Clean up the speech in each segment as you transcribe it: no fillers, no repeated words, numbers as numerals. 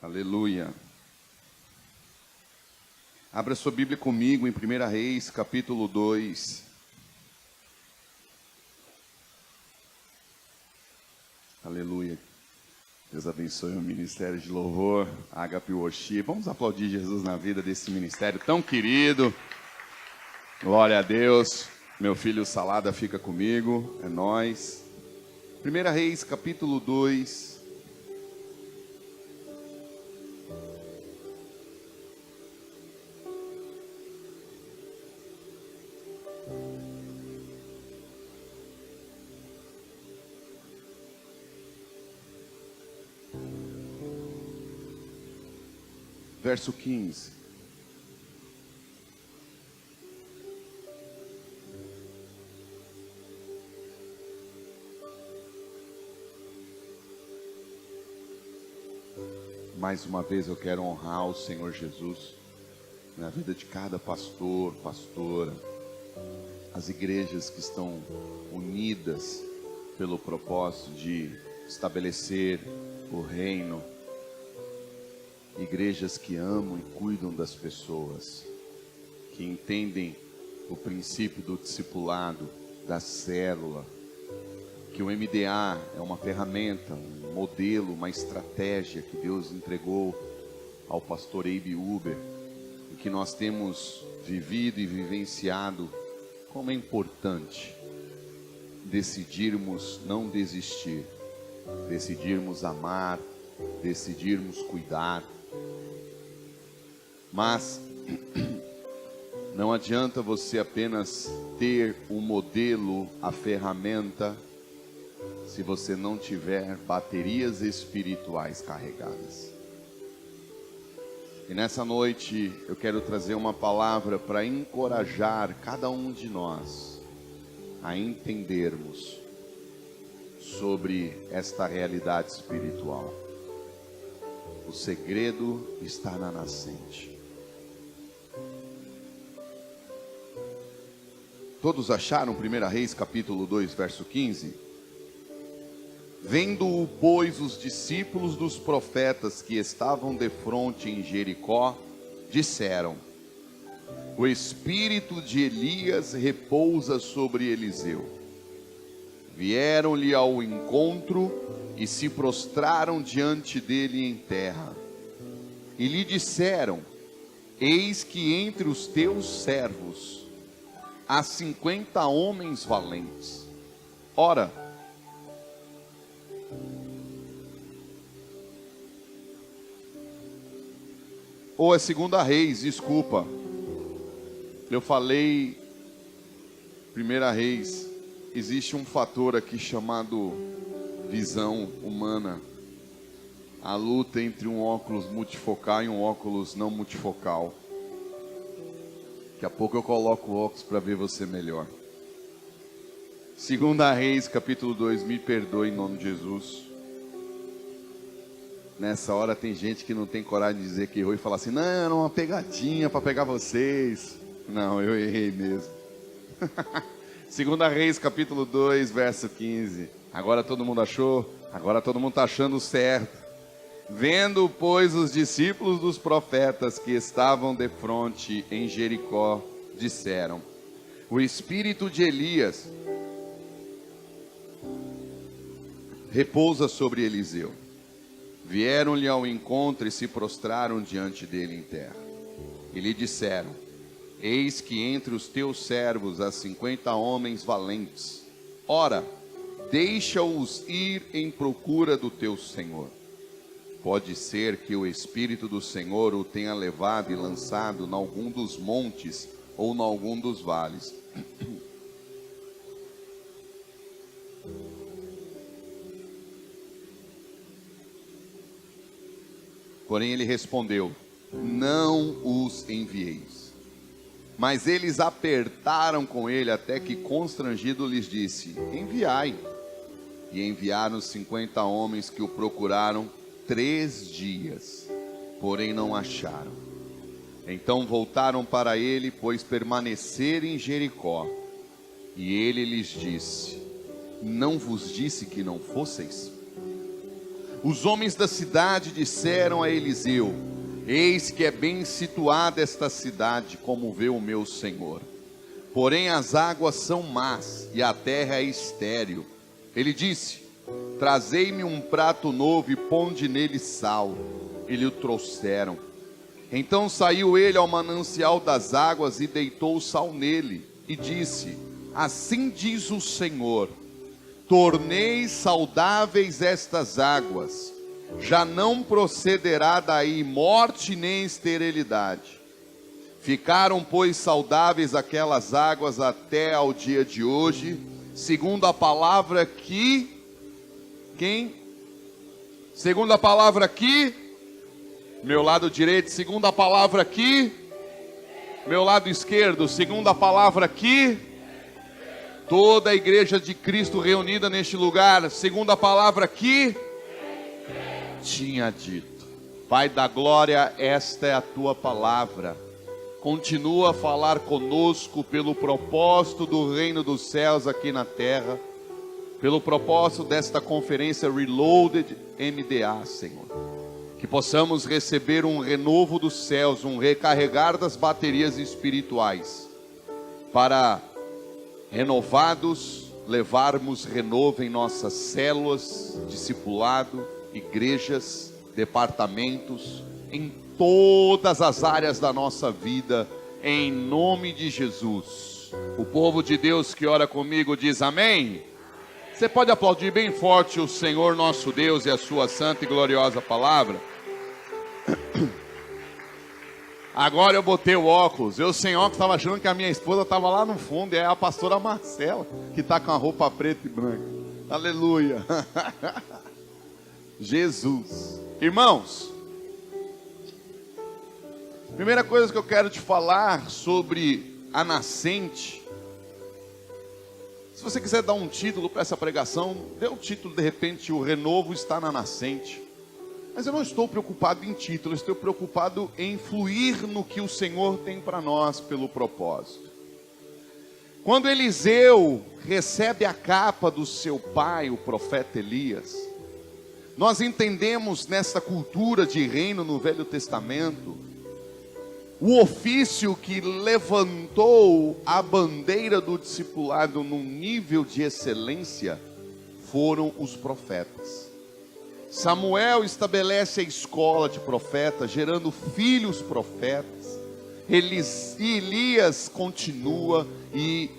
Aleluia. Abra sua Bíblia comigo em 1 Reis, capítulo 2. Aleluia. Deus abençoe o ministério de louvor, Agape Worship. Vamos aplaudir Jesus na vida desse ministério tão querido. Glória a Deus. Meu filho Salada fica comigo, é nóis. 1 Reis, capítulo 2. Verso 15. Mais uma vez eu quero honrar o Senhor Jesus na vida de cada pastor, pastora, as igrejas que estão unidas pelo propósito de estabelecer o reino. Igrejas que amam e cuidam das pessoas, que entendem o princípio do discipulado, da célula, que o MDA é uma ferramenta, um modelo, uma estratégia que Deus entregou ao pastor Abe Uber, e que nós temos vivido e vivenciado. Como é importante decidirmos não desistir, decidirmos amar, decidirmos cuidar. Mas não adianta você apenas ter um modelo, a ferramenta, se você não tiver baterias espirituais carregadas. E nessa noite eu quero trazer uma palavra para encorajar cada um de nós a entendermos sobre esta realidade espiritual. O segredo está na nascente. Todos acharam 1 Reis capítulo 2, verso 15? Vendo-o, pois, os discípulos dos profetas que estavam defronte em Jericó, disseram: o espírito de Elias repousa sobre Eliseu. Vieram-lhe ao encontro e se prostraram diante dele em terra. E lhe disseram: eis que entre os teus servos há 50 homens valentes. Ora, ou é 2 Reis, desculpa. Eu falei 1 Reis. Existe um fator aqui chamado visão humana. A luta entre um óculos multifocal e um óculos não multifocal. Daqui a pouco eu coloco o óculos para ver você melhor. 2 Reis, capítulo 2, me perdoe em nome de Jesus. Nessa hora tem gente que não tem coragem de dizer que errou e falar assim: não, era uma pegadinha para pegar vocês. Não, eu errei mesmo. 2 Reis, capítulo 2, verso 15. Agora todo mundo achou? Agora todo mundo está achando certo. Vendo, pois, os discípulos dos profetas que estavam defronte em Jericó, disseram: o espírito de Elias repousa sobre Eliseu. Vieram-lhe ao encontro e se prostraram diante dele em terra. E lhe disseram: eis que entre os teus servos há 50 homens valentes. Ora, deixa-os ir em procura do teu senhor. Pode ser que o Espírito do Senhor o tenha levado e lançado em algum dos montes ou em algum dos vales. Porém ele respondeu: não os envieis. Mas eles apertaram com ele até que, constrangido, lhes disse: enviai. E enviaram os 50 homens que o procuraram 3 dias, porém não acharam. Então voltaram para ele, pois permaneceram em Jericó. E ele lhes disse: não vos disse que não fosseis? Os homens da cidade disseram a Eliseu: eis que é bem situada esta cidade, como vê o meu senhor. Porém as águas são más e a terra é estéril. Ele disse: trazei-me um prato novo e ponde nele sal. E lhe o trouxeram. Então saiu ele ao manancial das águas e deitou o sal nele. E disse: assim diz o Senhor: tornei saudáveis estas águas, já não procederá daí morte nem esterilidade. Ficaram, pois, saudáveis aquelas águas até ao dia de hoje, segundo a palavra que... Quem? Segundo a palavra que... Meu lado direito, segundo a palavra que... Meu lado esquerdo, segundo a palavra que... Toda a igreja de Cristo reunida neste lugar, segundo a palavra que... tinha dito. Pai da glória, esta é a tua palavra. Continua a falar conosco pelo propósito do reino dos céus aqui na terra, pelo propósito desta conferência Reloaded MDA, Senhor. Que possamos receber um renovo dos céus, um recarregar das baterias espirituais, para, renovados, levarmos renovo em nossas células, discipulado, igrejas, departamentos, em todas as áreas da nossa vida, em nome de Jesus. O povo de Deus que ora comigo diz amém. Você pode aplaudir bem forte o Senhor nosso Deus e a sua santa e gloriosa palavra? Agora eu botei o óculos. Eu sem óculos estava achando que a minha esposa estava lá no fundo, e é a pastora Marcela, que está com a roupa preta e branca. Aleluia. Jesus. Irmãos, primeira coisa que eu quero te falar sobre a nascente. Se você quiser dar um título para essa pregação, dê o título de repente: o renovo está na nascente. Mas eu não estou preocupado em título, eu estou preocupado em fluir no que o Senhor tem para nós pelo propósito. Quando Eliseu recebe a capa do seu pai, o profeta Elias, nós entendemos nessa cultura de reino no Velho Testamento, o ofício que levantou a bandeira do discipulado num nível de excelência foram os profetas. Samuel estabelece a escola de profetas, gerando filhos profetas. Elias continua, e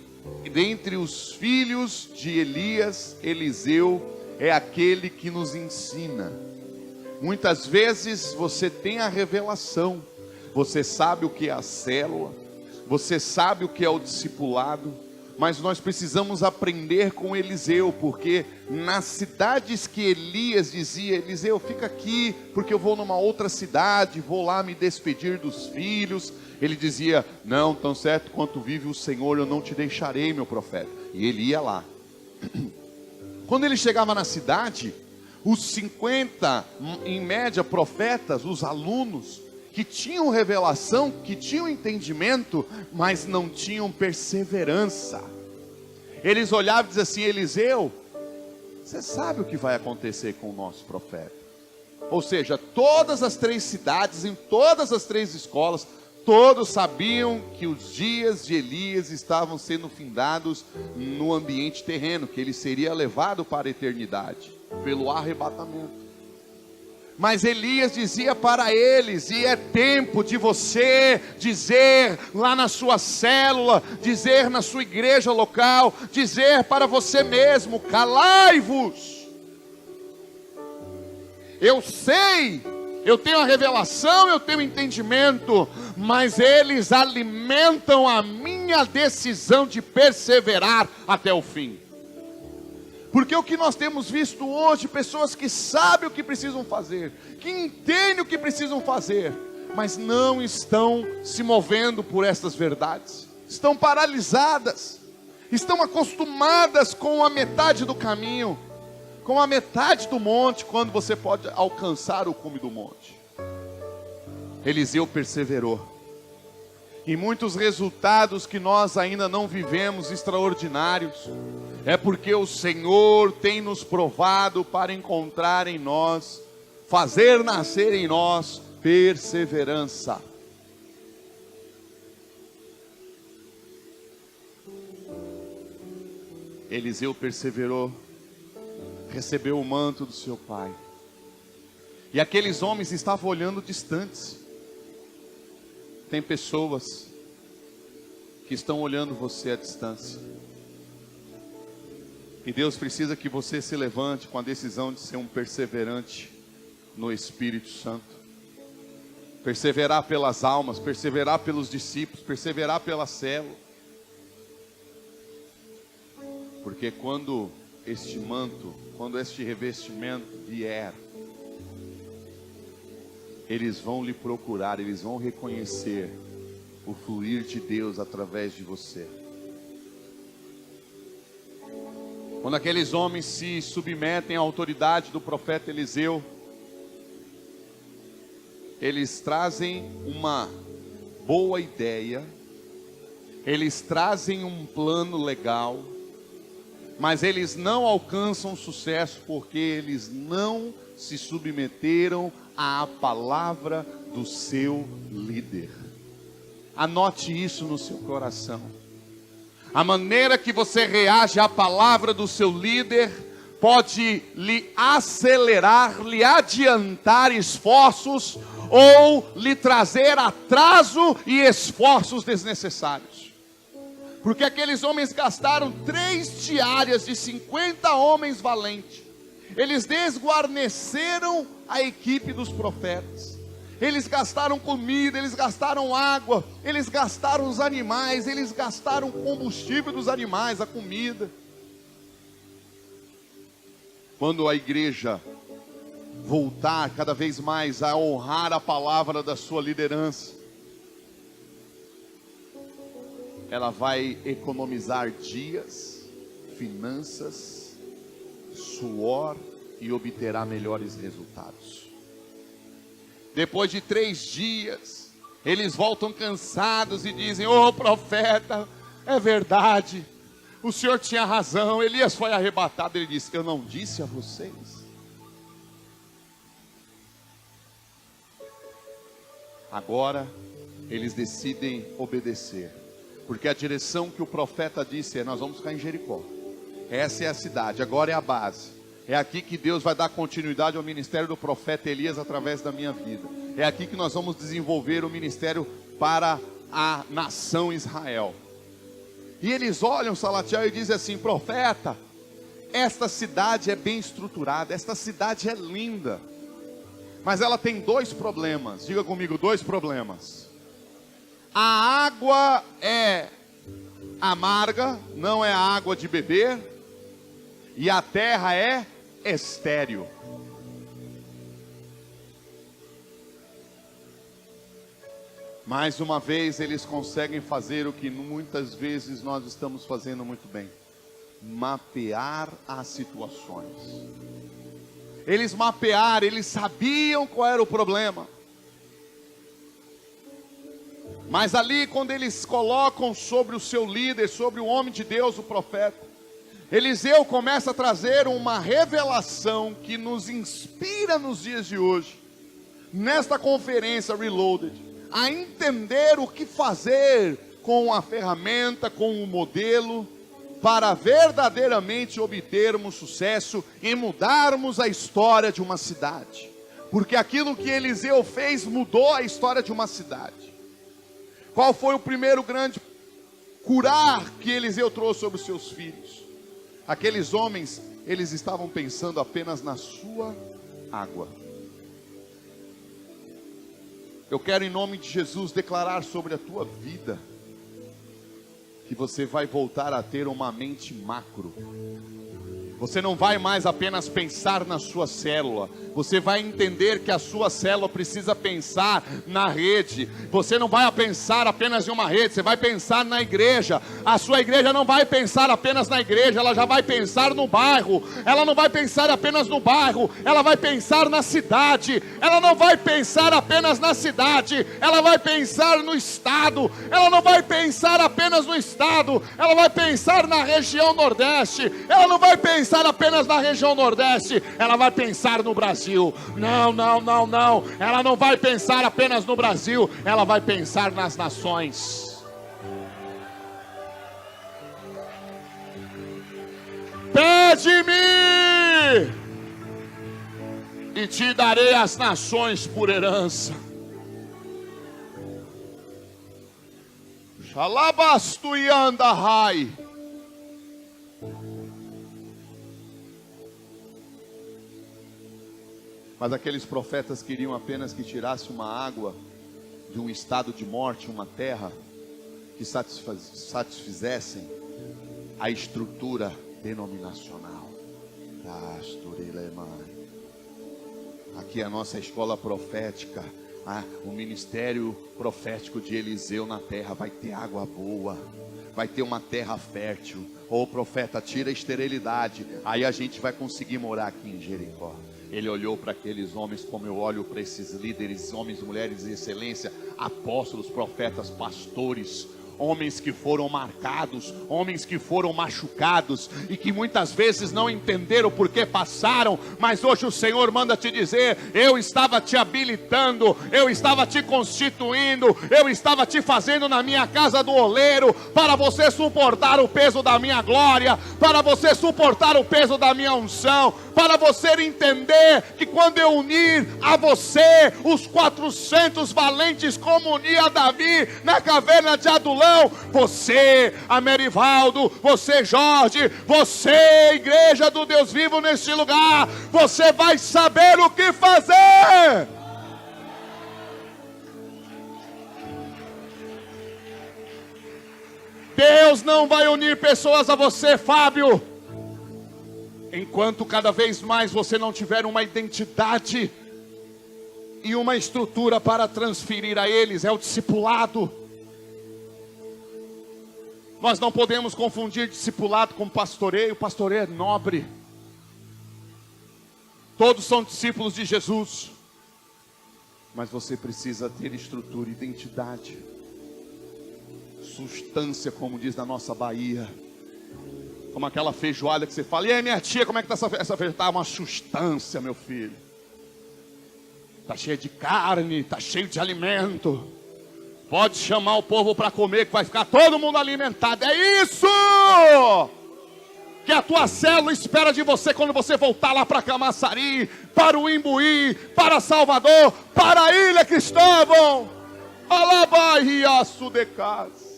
dentre os filhos de Elias, Eliseu é aquele que nos ensina. Muitas vezes você tem a revelação, você sabe o que é a célula, você sabe o que é o discipulado, mas nós precisamos aprender com Eliseu, porque nas cidades que Elias dizia: Eliseu, fica aqui, porque eu vou numa outra cidade, vou lá me despedir dos filhos. Ele dizia: não, tão certo quanto vive o Senhor, eu não te deixarei, meu profeta. E ele ia lá. Quando ele chegava na cidade, os 50, em média, profetas, os alunos, que tinham revelação, que tinham entendimento, mas não tinham perseverança. Eles olhavam e diziam assim: Eliseu, você sabe o que vai acontecer com o nosso profeta? Ou seja, todas as 3 cidades, em todas as 3 escolas, todos sabiam que os dias de Elias estavam sendo findados no ambiente terreno, que ele seria levado para a eternidade, pelo arrebatamento. Mas Elias dizia para eles: e é tempo de você dizer lá na sua célula, dizer na sua igreja local, dizer para você mesmo: calai-vos. Eu sei, eu tenho a revelação, eu tenho o entendimento, mas eles alimentam a minha decisão de perseverar até o fim. Porque o que nós temos visto hoje, pessoas que sabem o que precisam fazer, que entendem o que precisam fazer, mas não estão se movendo por estas verdades, estão paralisadas, estão acostumadas com a metade do caminho, com a metade do monte, quando você pode alcançar o cume do monte. Eliseu perseverou, e muitos resultados que nós ainda não vivemos, extraordinários, é porque o Senhor tem nos provado para encontrar em nós, fazer nascer em nós perseverança. Eliseu perseverou, recebeu o manto do seu pai. E aqueles homens estavam olhando distantes. Tem pessoas que estão olhando você à distância. E Deus precisa que você se levante com a decisão de ser um perseverante no Espírito Santo. Perseverar pelas almas, perseverar pelos discípulos, perseverar pela célula. Porque quando este manto, quando este revestimento vier, eles vão lhe procurar, eles vão reconhecer o fluir de Deus através de você. Quando aqueles homens se submetem à autoridade do profeta Eliseu, eles trazem uma boa ideia, eles trazem um plano legal, mas eles não alcançam sucesso porque eles não se submeteram à palavra do seu líder. Anote isso no seu coração. A maneira que você reage à palavra do seu líder pode lhe acelerar, lhe adiantar esforços ou lhe trazer atraso e esforços desnecessários. Porque aqueles homens gastaram 3 diárias de 50 homens valentes. Eles desguarneceram a equipe dos profetas. Eles gastaram comida, eles gastaram água, eles gastaram os animais, eles gastaram o combustível dos animais, a comida. Quando a igreja voltar cada vez mais a honrar a palavra da sua liderança, ela vai economizar dias, finanças, suor e obterá melhores resultados. Depois de 3 dias, eles voltam cansados e dizem: ô profeta, é verdade, o senhor tinha razão, Elias foi arrebatado. Ele disse: eu não disse a vocês? Agora, eles decidem obedecer. Porque a direção que o profeta disse é: nós vamos ficar em Jericó. Essa é a cidade, agora é a base. É aqui que Deus vai dar continuidade ao ministério do profeta Elias através da minha vida. É aqui que nós vamos desenvolver o ministério para a nação Israel. E eles olham Salatiel e dizem assim: profeta, esta cidade é bem estruturada, esta cidade é linda, mas ela tem 2 problemas. Diga comigo, 2 problemas. A água é amarga, não é água de beber, e a terra é estéril. Mais uma vez eles conseguem fazer o que muitas vezes nós estamos fazendo muito bem: mapear as situações. Eles mapearam, eles sabiam qual era o problema. Mas ali, quando eles colocam sobre o seu líder, sobre o homem de Deus, o profeta, Eliseu começa a trazer uma revelação que nos inspira nos dias de hoje, nesta conferência Reloaded, a entender o que fazer com a ferramenta, com o modelo, para verdadeiramente obtermos sucesso e mudarmos a história de uma cidade. Porque aquilo que Eliseu fez mudou a história de uma cidade. Qual foi o primeiro grande curar que Eliseu trouxe sobre os seus filhos? Aqueles homens, eles estavam pensando apenas na sua água. Eu quero, em nome de Jesus, declarar sobre a tua vida que você vai voltar a ter uma mente macro. Você não vai mais apenas pensar na sua célula. Você vai entender que a sua célula precisa pensar na rede. Você não vai pensar apenas em uma rede, você vai pensar na igreja. A sua igreja não vai pensar apenas na igreja, ela já vai pensar no bairro. Ela não vai pensar apenas no bairro, ela vai pensar na cidade. Ela não vai pensar apenas na cidade, ela vai pensar no estado. Ela não vai pensar apenas no estado, ela vai pensar na região Nordeste. Ela não vai pensar apenas na região Nordeste, ela vai pensar no Brasil. Não, não, não, não. Ela não vai pensar apenas no Brasil, ela vai pensar nas nações. Pede-me e te darei as nações por herança. Xalabastu e andahai. Mas aqueles profetas queriam apenas que tirasse uma água de um estado de morte, uma terra, que satisfizessem a estrutura denominacional. Aqui é a nossa escola profética, o ministério profético de Eliseu na terra. Vai ter água boa, vai ter uma terra fértil. Ô profeta, tira a esterilidade, aí a gente vai conseguir morar aqui em Jericó. Ele olhou para aqueles homens como eu olho para esses líderes, homens e mulheres de excelência, apóstolos, profetas, pastores, homens que foram marcados, homens que foram machucados e que muitas vezes não entenderam por que passaram, mas hoje o Senhor manda te dizer: eu estava te habilitando, eu estava te constituindo, eu estava te fazendo na minha casa do oleiro, para você suportar o peso da minha glória, para você suportar o peso da minha unção, para você entender que quando eu unir a você os 400 valentes como uni a Davi na caverna de Adulão, você, Amerivaldo, você, Jorge, você, igreja do Deus vivo neste lugar, você vai saber o que fazer. Deus não vai unir pessoas a você, Fábio, enquanto cada vez mais você não tiver uma identidade e uma estrutura para transferir a eles. É o discipulado. Nós não podemos confundir discipulado com pastoreio. Pastoreio é nobre. Todos são discípulos de Jesus, mas você precisa ter estrutura, identidade, substância, como diz na nossa Bahia. Como aquela feijoada que você fala: e aí minha tia, como é que está essa feijoada? Está uma substância, meu filho. Está cheio de carne, está cheio de alimento. Pode chamar o povo para comer, que vai ficar todo mundo alimentado. É isso que a tua célula espera de você quando você voltar lá para Camaçari, para o Imbuí, para Salvador, para a Ilha Cristóvão. Alabahiaçu de casa.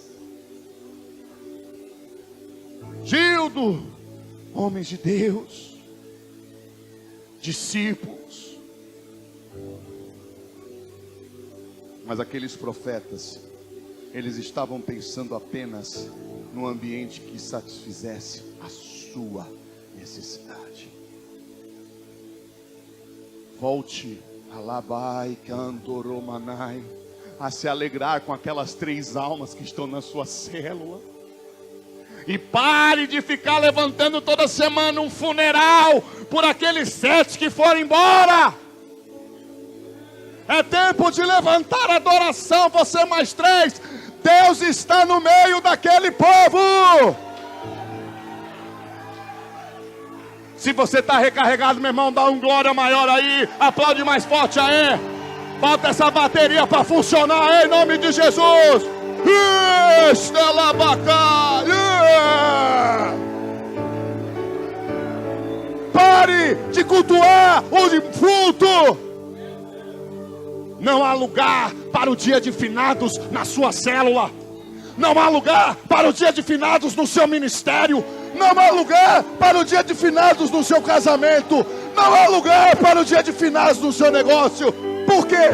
Gildo, homens de Deus, discípulos. Mas aqueles profetas, eles estavam pensando apenas no ambiente que satisfizesse a sua necessidade. Volte a Labai Candoromanai a se alegrar com aquelas 3 almas que estão na sua célula. E pare de ficar levantando toda semana um funeral por aqueles 7 que foram embora. É tempo de levantar a adoração. Você mais 3. Deus está no meio daquele povo. Se você está recarregado, meu irmão, dá um glória maior aí. Aplaude mais forte aí. Bota essa bateria para funcionar em nome de Jesus. Pare de cultuar o defunto. Não há lugar para o dia de finados na sua célula. Não há lugar para o dia de finados no seu ministério. Não há lugar para o dia de finados no seu casamento. Não há lugar para o dia de finados no seu negócio. Por quê?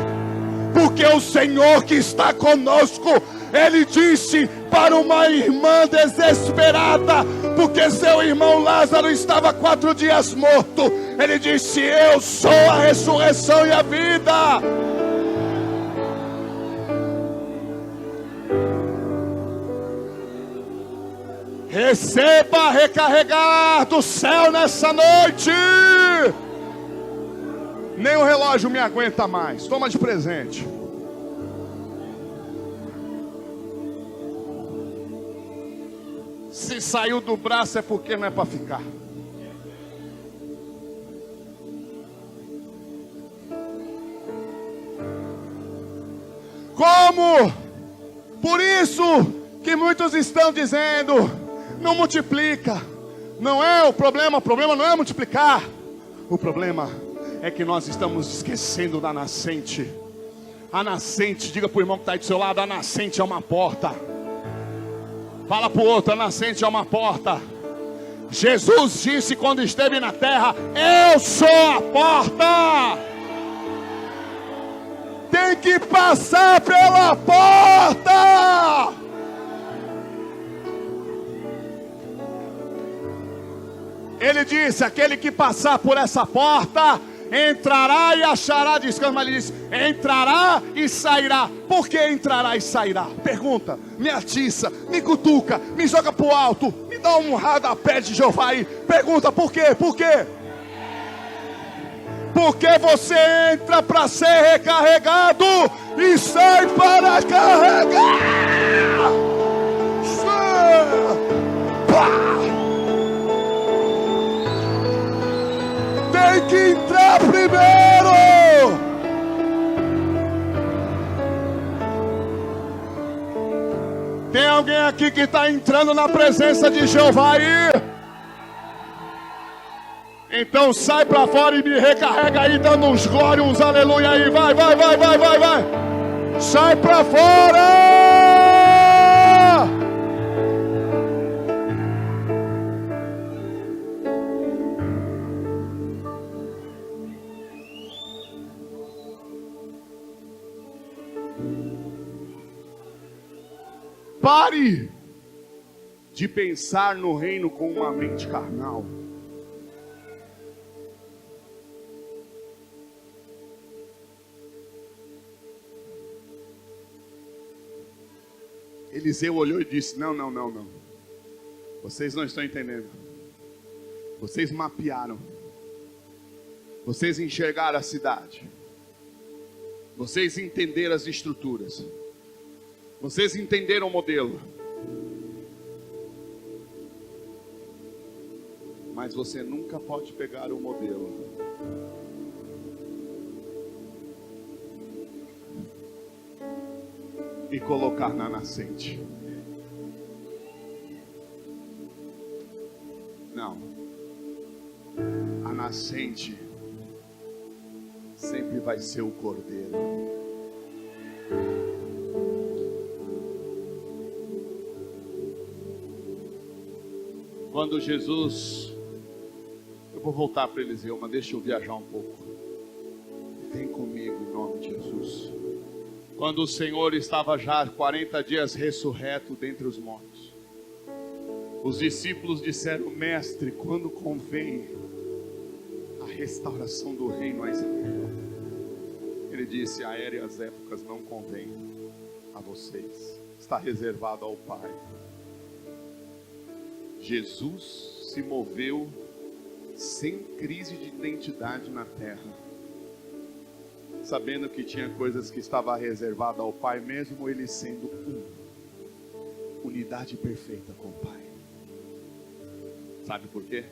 Porque o Senhor que está conosco, Ele disse para uma irmã desesperada: porque seu irmão Lázaro estava 4 dias morto. Ele disse: eu sou a ressurreição e a vida. Receba recarregar do céu nessa noite. Nem o relógio me aguenta mais. Toma de presente. Se saiu do braço é porque não é para ficar. Como? Por isso que muitos estão dizendo: não multiplica. Não é o problema não é multiplicar. O problema é que nós estamos esquecendo da nascente. A nascente, diga para o irmão que está aí do seu lado: a nascente é uma porta. Fala para o outro: a nascente é uma porta. Jesus disse quando esteve na terra: eu sou a porta. Tem que passar pela porta. Ele disse: aquele que passar por essa porta entrará e achará descanso. Mas ele disse: entrará e sairá. Por que entrará e sairá? Pergunta, me atiça, me cutuca, me joga pro alto, me dá um rodapé de Jeová aí. Pergunta, por quê? Por quê? Porque você entra para ser recarregado e sai para carregar. Tem que entrar primeiro. Tem alguém aqui que está entrando na presença de Jeová aí? Então sai para fora e me recarrega aí, dando uns glória, uns aleluia aí. Vai. Sai para fora. Pare de pensar no reino com uma mente carnal. Eliseu olhou e disse: não. Vocês não estão entendendo. Vocês mapearam. Vocês enxergaram a cidade. Vocês entenderam as estruturas. Vocês entenderam o modelo. Mas você nunca pode pegar o modelo e colocar na nascente. Não. A nascente sempre vai ser o cordeiro. Quando Jesus... Eu vou voltar para Eliseu, mas deixa eu viajar um pouco. Vem comigo em nome de Jesus. Quando o Senhor estava já 40 dias ressurreto dentre os mortos, os discípulos disseram: mestre, quando convém a restauração do reino a Israel? Ele disse: a era e as épocas não convém a vocês, está reservado ao Pai. Jesus se moveu sem crise de identidade na terra, sabendo que tinha coisas que estavam reservadas ao Pai, mesmo ele sendo unidade perfeita com o Pai. Sabe por quê?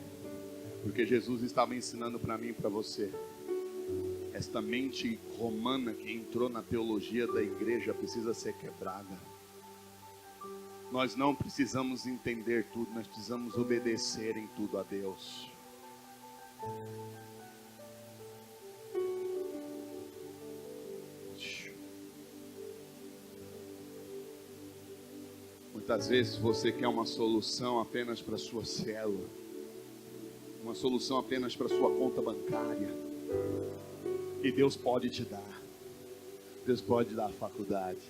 Porque Jesus estava ensinando para mim e para você: esta mente romana que entrou na teologia da igreja precisa ser quebrada. Nós não precisamos entender tudo, nós precisamos obedecer em tudo a Deus. Muitas vezes você quer uma solução apenas para a sua célula, uma solução apenas para a sua conta bancária, e Deus pode te dar. Deus pode dar a faculdade,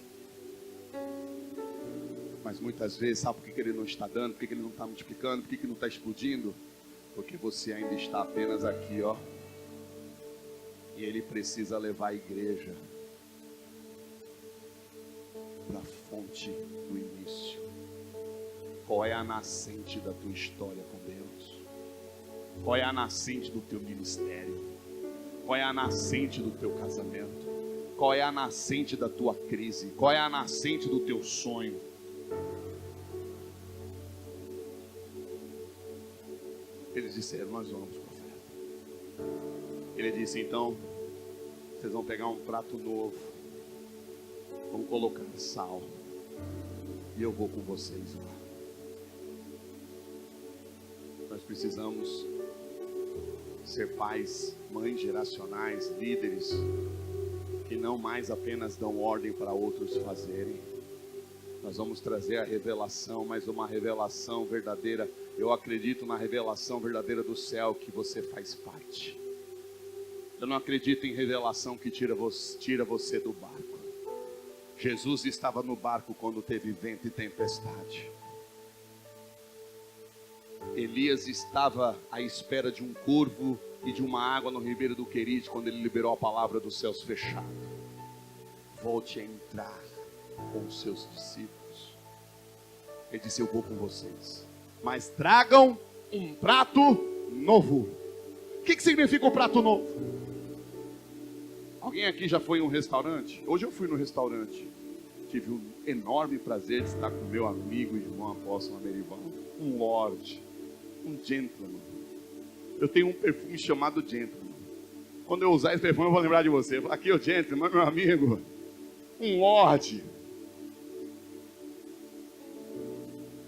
Mas muitas vezes, sabe por que ele não está dando? Por que ele não está multiplicando? Por que não está explodindo? Porque você ainda está apenas aqui, ó. E ele precisa levar a igreja para a fonte do início. Qual é a nascente da tua história com Deus? Qual é a nascente do teu ministério? Qual é a nascente do teu casamento? Qual é a nascente da tua crise? Qual é a nascente do teu sonho? Eles disseram, nós vamos, profeta. Ele disse, então, vocês vão pegar um prato novo, vão colocar sal, e eu vou com vocês lá. Nós precisamos ser pais, mães geracionais, líderes, que não mais apenas dão ordem para outros fazerem. Nós vamos trazer a revelação, mas uma revelação verdadeira. Eu acredito na revelação verdadeira do céu, que você faz parte. Eu não acredito em revelação que tira você do barco. Jesus estava no barco quando teve vento e tempestade. Elias estava à espera de um corvo e de uma água no ribeiro do Querite, quando ele liberou a palavra dos céus fechados. Volte a entrar com os seus discípulos. Ele disse, eu vou com vocês, mas tragam um prato novo. O que significa um prato novo? Alguém aqui já foi em um restaurante? Hoje eu fui no restaurante. Tive o enorme prazer de estar com meu amigo e irmão apóstolo Amerivão, um lorde, um gentleman. Eu tenho um perfume chamado gentleman. Quando eu usar esse perfume eu vou lembrar de você. Aqui é o gentleman, meu amigo, um lorde.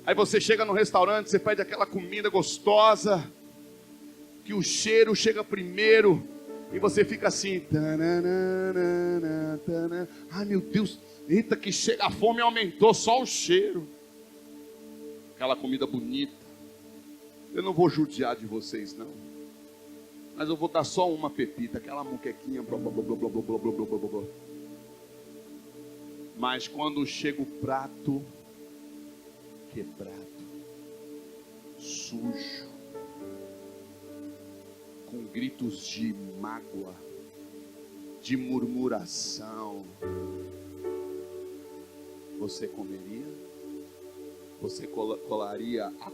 Aí você chega no restaurante, você pede aquela comida gostosa, que o cheiro chega primeiro, e você fica assim, ai meu Deus, eita que chega, a fome aumentou, só o cheiro. Aquela comida bonita. Eu não vou judiar de vocês não, mas eu vou dar só uma pepita, aquela muquequinha, blá, blá, blá, blá, blá, blá, blá, blá, blá, blá. Mas quando chega o prato quebrado, sujo, com gritos de mágoa, de murmuração, você comeria? Você colaria a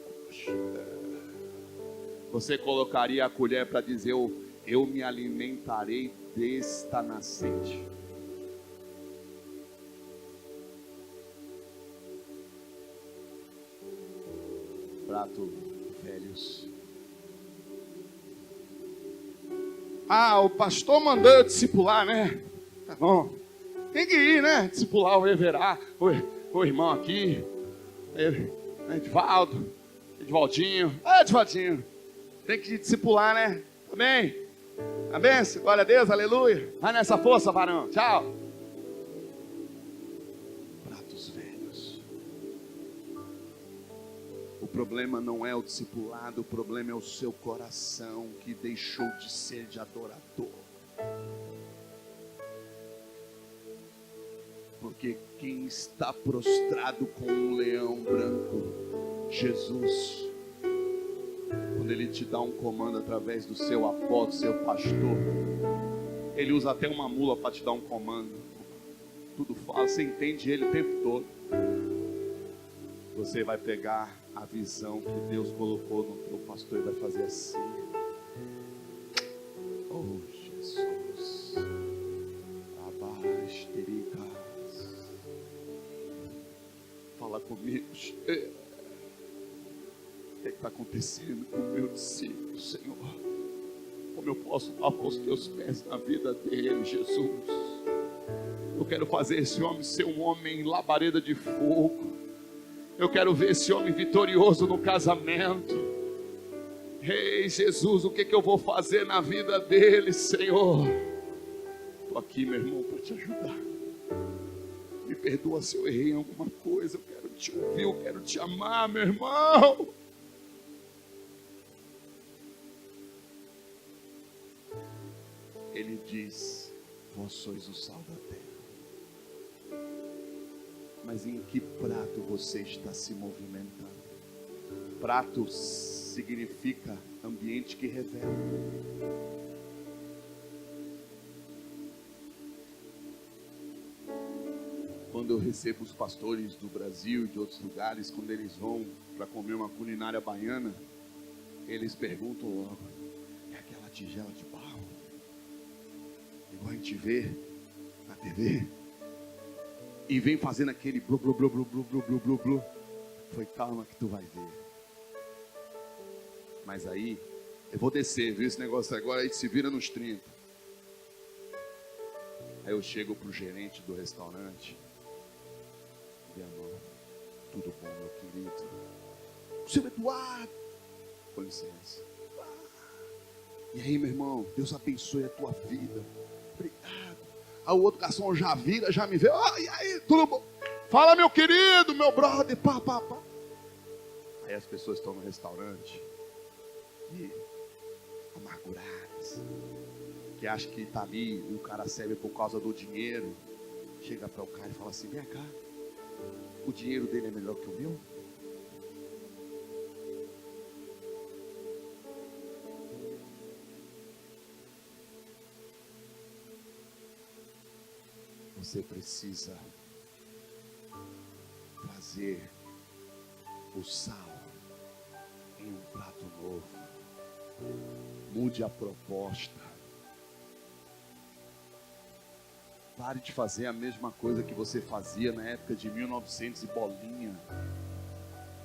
Você colocaria a colher para dizer, eu me alimentarei desta nascente? Prato velhos. Ah, o pastor mandou eu discipular, né? Tá bom. Tem que ir, né? Discipular o Everá, o irmão aqui, Edvaldinho. Edvaldinho. Tem que discipular, né? Amém? Amém? Glória a Deus, aleluia. Vai nessa força, varão. Tchau. Pratos velhos. O problema não é o discipulado, o problema é o seu coração que deixou de ser de adorador. Porque quem está prostrado com um leão branco, Jesus, quando Ele te dá um comando através do seu apóstolo, seu pastor, Ele usa até uma mula para te dar um comando. Tudo fala, você entende Ele o tempo todo. Você vai pegar a visão que Deus colocou no teu pastor e vai fazer assim. Oh Jesus, abasterigas. Fala comigo. O que está acontecendo com o meu discípulo, Senhor? Como eu posso lavar os teus pés na vida dele, Jesus? Eu quero fazer esse homem ser um homem labareda de fogo. Eu quero ver esse homem vitorioso no casamento. Ei, Jesus, o que eu vou fazer na vida dele, Senhor? Estou aqui, meu irmão, para te ajudar. Me perdoa se eu errei em alguma coisa. Eu quero te ouvir, eu quero te amar, meu irmão. Ele diz, vós sois o sal da terra. mas em que prato você está se movimentando? Prato significa ambiente que revela. Quando eu recebo os pastores do Brasil e de outros lugares, quando eles vão para comer uma culinária baiana, eles perguntam logo: é aquela tigela de barro, igual a gente vê na TV? E vem fazendo aquele blu blu blu blu blu blu blu blu blu. Foi, calma que tu vai ver. Mas aí, eu vou descer, viu esse negócio agora, aí se vira nos 30. Aí eu chego pro gerente do restaurante. Irmão, tudo bom, meu querido? Seu Eduardo, com licença. E aí, meu irmão, Deus abençoe a tua vida. Obrigado. Aí o outro garçom já vira, já me vê. E aí, tudo bom? Fala, meu querido, meu brother, pá. Aí as pessoas estão no restaurante e amarguradas, que acham que está ali, o cara serve por causa do dinheiro. Chega para o cara e fala assim: vem cá, o dinheiro dele é melhor que o meu? Você precisa trazer o sal em um prato novo. Mude a proposta. Pare de fazer a mesma coisa que você fazia na época de 1900 e bolinha.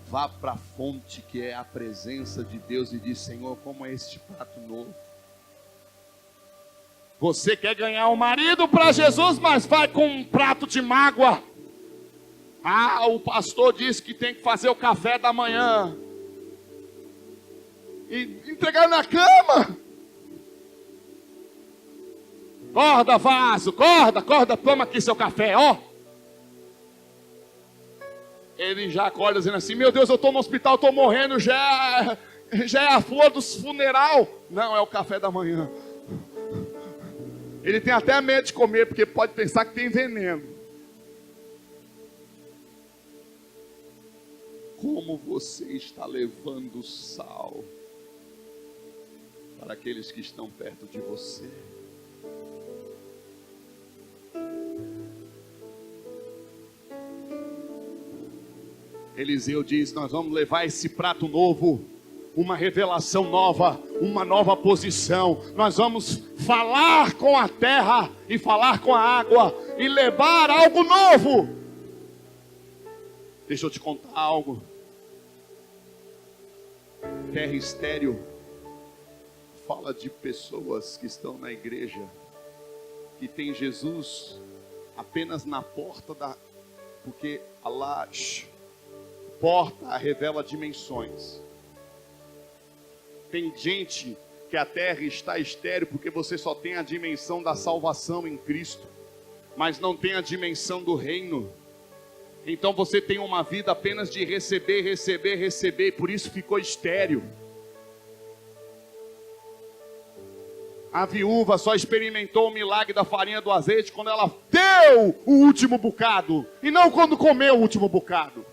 Vá para a fonte, que é a presença de Deus, e diz: Senhor, como é este prato novo? Você quer ganhar um marido para Jesus, mas vai com um prato de mágoa. O pastor disse que tem que fazer o café da manhã e entregar na cama. Acorda, vaso, acorda, toma aqui seu café, ó. Ele já acorda dizendo assim: meu Deus, eu estou no hospital, estou morrendo, já é a flor do funeral. Não, é o café da manhã. Ele tem até medo de comer, porque pode pensar que tem veneno. Como você está levando sal para aqueles que estão perto de você? Eliseu diz: nós vamos levar esse prato novo, uma revelação nova, uma nova posição. Nós vamos falar com a terra e falar com a água e levar algo novo. Deixa eu te contar algo. Terra estéril fala de pessoas que estão na igreja, que tem Jesus apenas na porta porque Allah, porta revela dimensões. Tem gente que a terra está estéril porque você só tem a dimensão da salvação em Cristo, mas não tem a dimensão do reino. Então você tem uma vida apenas de receber, e por isso ficou estéril. A viúva só experimentou o milagre da farinha do azeite quando ela deu o último bocado, e não quando comeu o último bocado.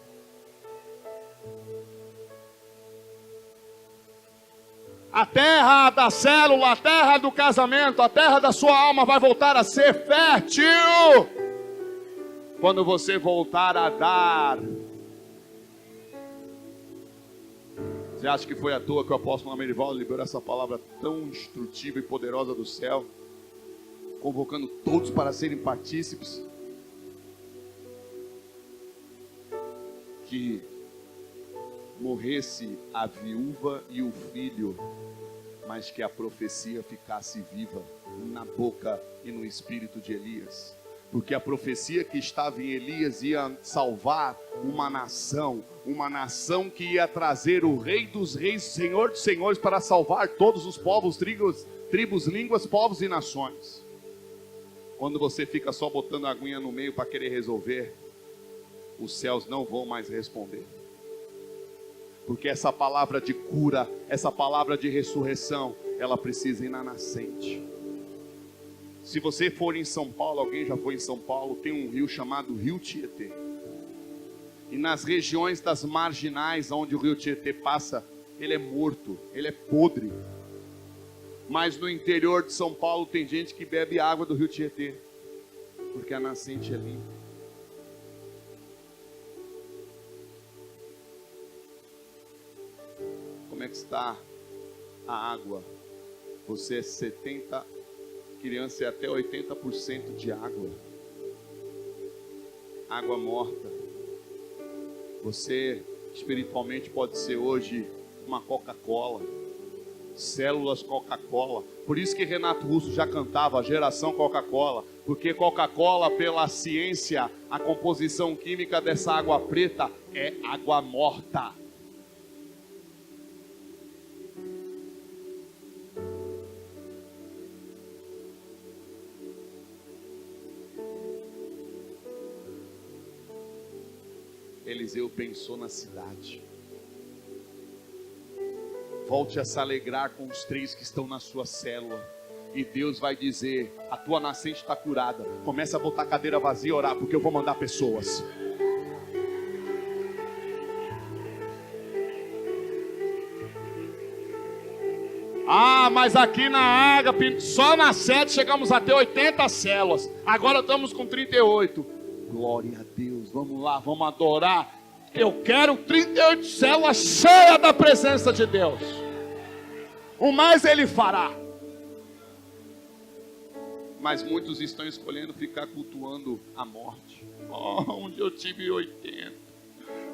A terra da célula, a terra do casamento, a terra da sua alma vai voltar a ser fértil quando você voltar a dar. Você acha que foi à toa que o apóstolo Amerivaldo liberou essa palavra tão instrutiva e poderosa do céu, convocando todos para serem partícipes? Que morresse a viúva e o filho, mas que a profecia ficasse viva na boca e no espírito de Elias. Porque a profecia que estava em Elias ia salvar uma nação que ia trazer o Rei dos Reis, Senhor dos Senhores, para salvar todos os povos, tribos, línguas, povos e nações. Quando você fica só botando a aguinha no meio para querer resolver, os céus não vão mais responder. Porque essa palavra de cura, essa palavra de ressurreição, ela precisa ir na nascente. Se você for em São Paulo, alguém já foi em São Paulo, tem um rio chamado Rio Tietê. E nas regiões das marginais, onde o rio Tietê passa, ele é morto, ele é podre. Mas no interior de São Paulo tem gente que bebe água do rio Tietê, porque a nascente é limpa. Como é que está a água? Você é 70%, criança é até 80% de água. Água morta. Você espiritualmente pode ser hoje uma Coca-Cola, células Coca-Cola. Por isso que Renato Russo já cantava a geração Coca-Cola, porque Coca-Cola, pela ciência, a composição química dessa água preta é água morta. Eliseu pensou na cidade. Volte a se alegrar com os 3 que estão na sua célula. E Deus vai dizer: a tua nascente está curada. Começa a botar a cadeira vazia e orar, porque eu vou mandar pessoas. Ah, mas aqui na Ágape, só na 7 chegamos a ter 80 células. Agora estamos com 38. Glória a Deus, vamos lá, vamos adorar. Eu quero 38 células cheias da presença de Deus. O mais Ele fará. Mas muitos estão escolhendo ficar cultuando a morte. Oh, onde eu tive 80.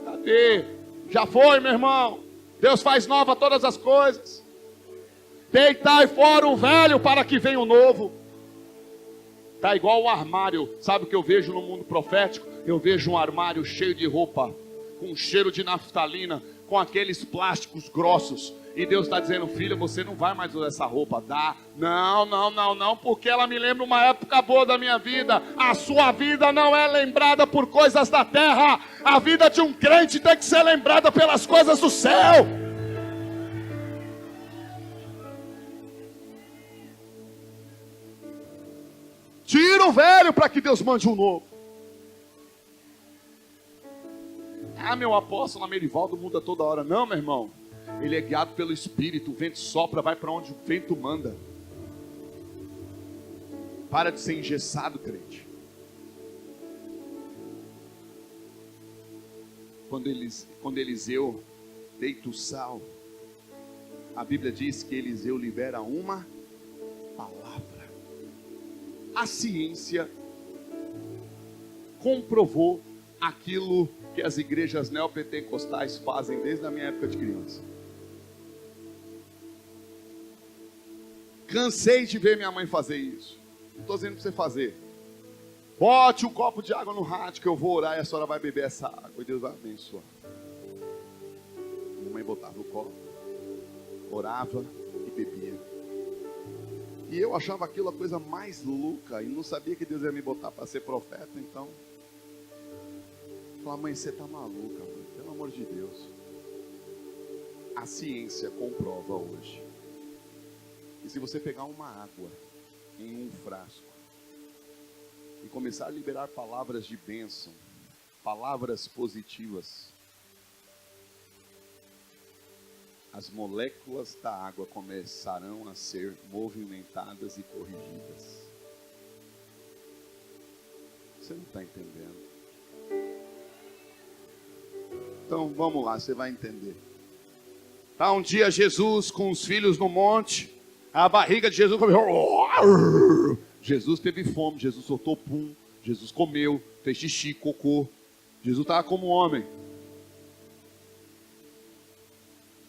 Cadê? Já foi, meu irmão. Deus faz nova todas as coisas. Deitai fora o velho para que venha o novo. Está igual o armário. Sabe o que eu vejo no mundo profético? Eu vejo um armário cheio de roupa, com cheiro de naftalina, com aqueles plásticos grossos. E Deus está dizendo: filho, você não vai mais usar essa roupa, dá? Não, porque ela me lembra uma época boa da minha vida. A sua vida não é lembrada por coisas da terra. A vida de um crente tem que ser lembrada pelas coisas do céu. Tira o velho para que Deus mande um novo. Ah, meu apóstolo Amerivaldo muda toda hora. Não, meu irmão. Ele é guiado pelo Espírito. O vento sopra, vai para onde o vento manda. Para de ser engessado, crente. Quando Eliseu deita o sal, a Bíblia diz que Eliseu libera uma palavra. A ciência comprovou aquilo que as igrejas neopentecostais fazem desde a minha época de criança. Cansei de ver minha mãe fazer isso. Não estou dizendo para você fazer. Bote um copo de água no rádio que eu vou orar e a senhora vai beber essa água e Deus vai abençoar. Minha mãe botava no copo, orava e bebia. E eu achava aquilo a coisa mais louca e não sabia que Deus ia me botar para ser profeta. Então, falei: mãe, você está maluca, mãe, pelo amor de Deus. A ciência comprova hoje. E se você pegar uma água em um frasco e começar a liberar palavras de bênção, palavras positivas, as moléculas da água começarão a ser movimentadas e corrigidas. Você não está entendendo. Então vamos lá, você vai entender. Está um dia Jesus com os filhos no monte, a barriga de Jesus começou. Jesus teve fome, Jesus soltou pum, Jesus comeu, fez xixi, cocô. Jesus estava como homem.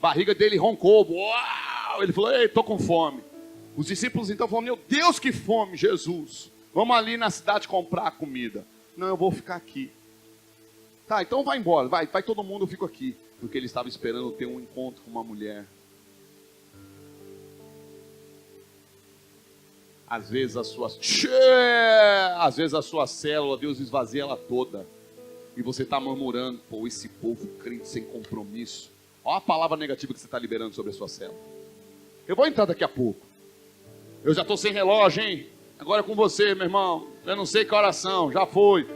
Barriga dele roncou. Uau! Ele falou: ei, estou com fome. Os discípulos então falaram: meu Deus, que fome, Jesus. Vamos ali na cidade comprar comida. Não, eu vou ficar aqui. Tá, então vai embora, vai todo mundo, eu fico aqui. Porque ele estava esperando ter um encontro com uma mulher. Às vezes a sua célula, Deus esvazia ela toda. E você está murmurando: pô, esse povo crente sem compromisso. Olha a palavra negativa que você está liberando sobre a sua célula. Eu vou entrar daqui a pouco. Eu já estou sem relógio, hein? Agora é com você, meu irmão. Eu não sei que oração, já foi.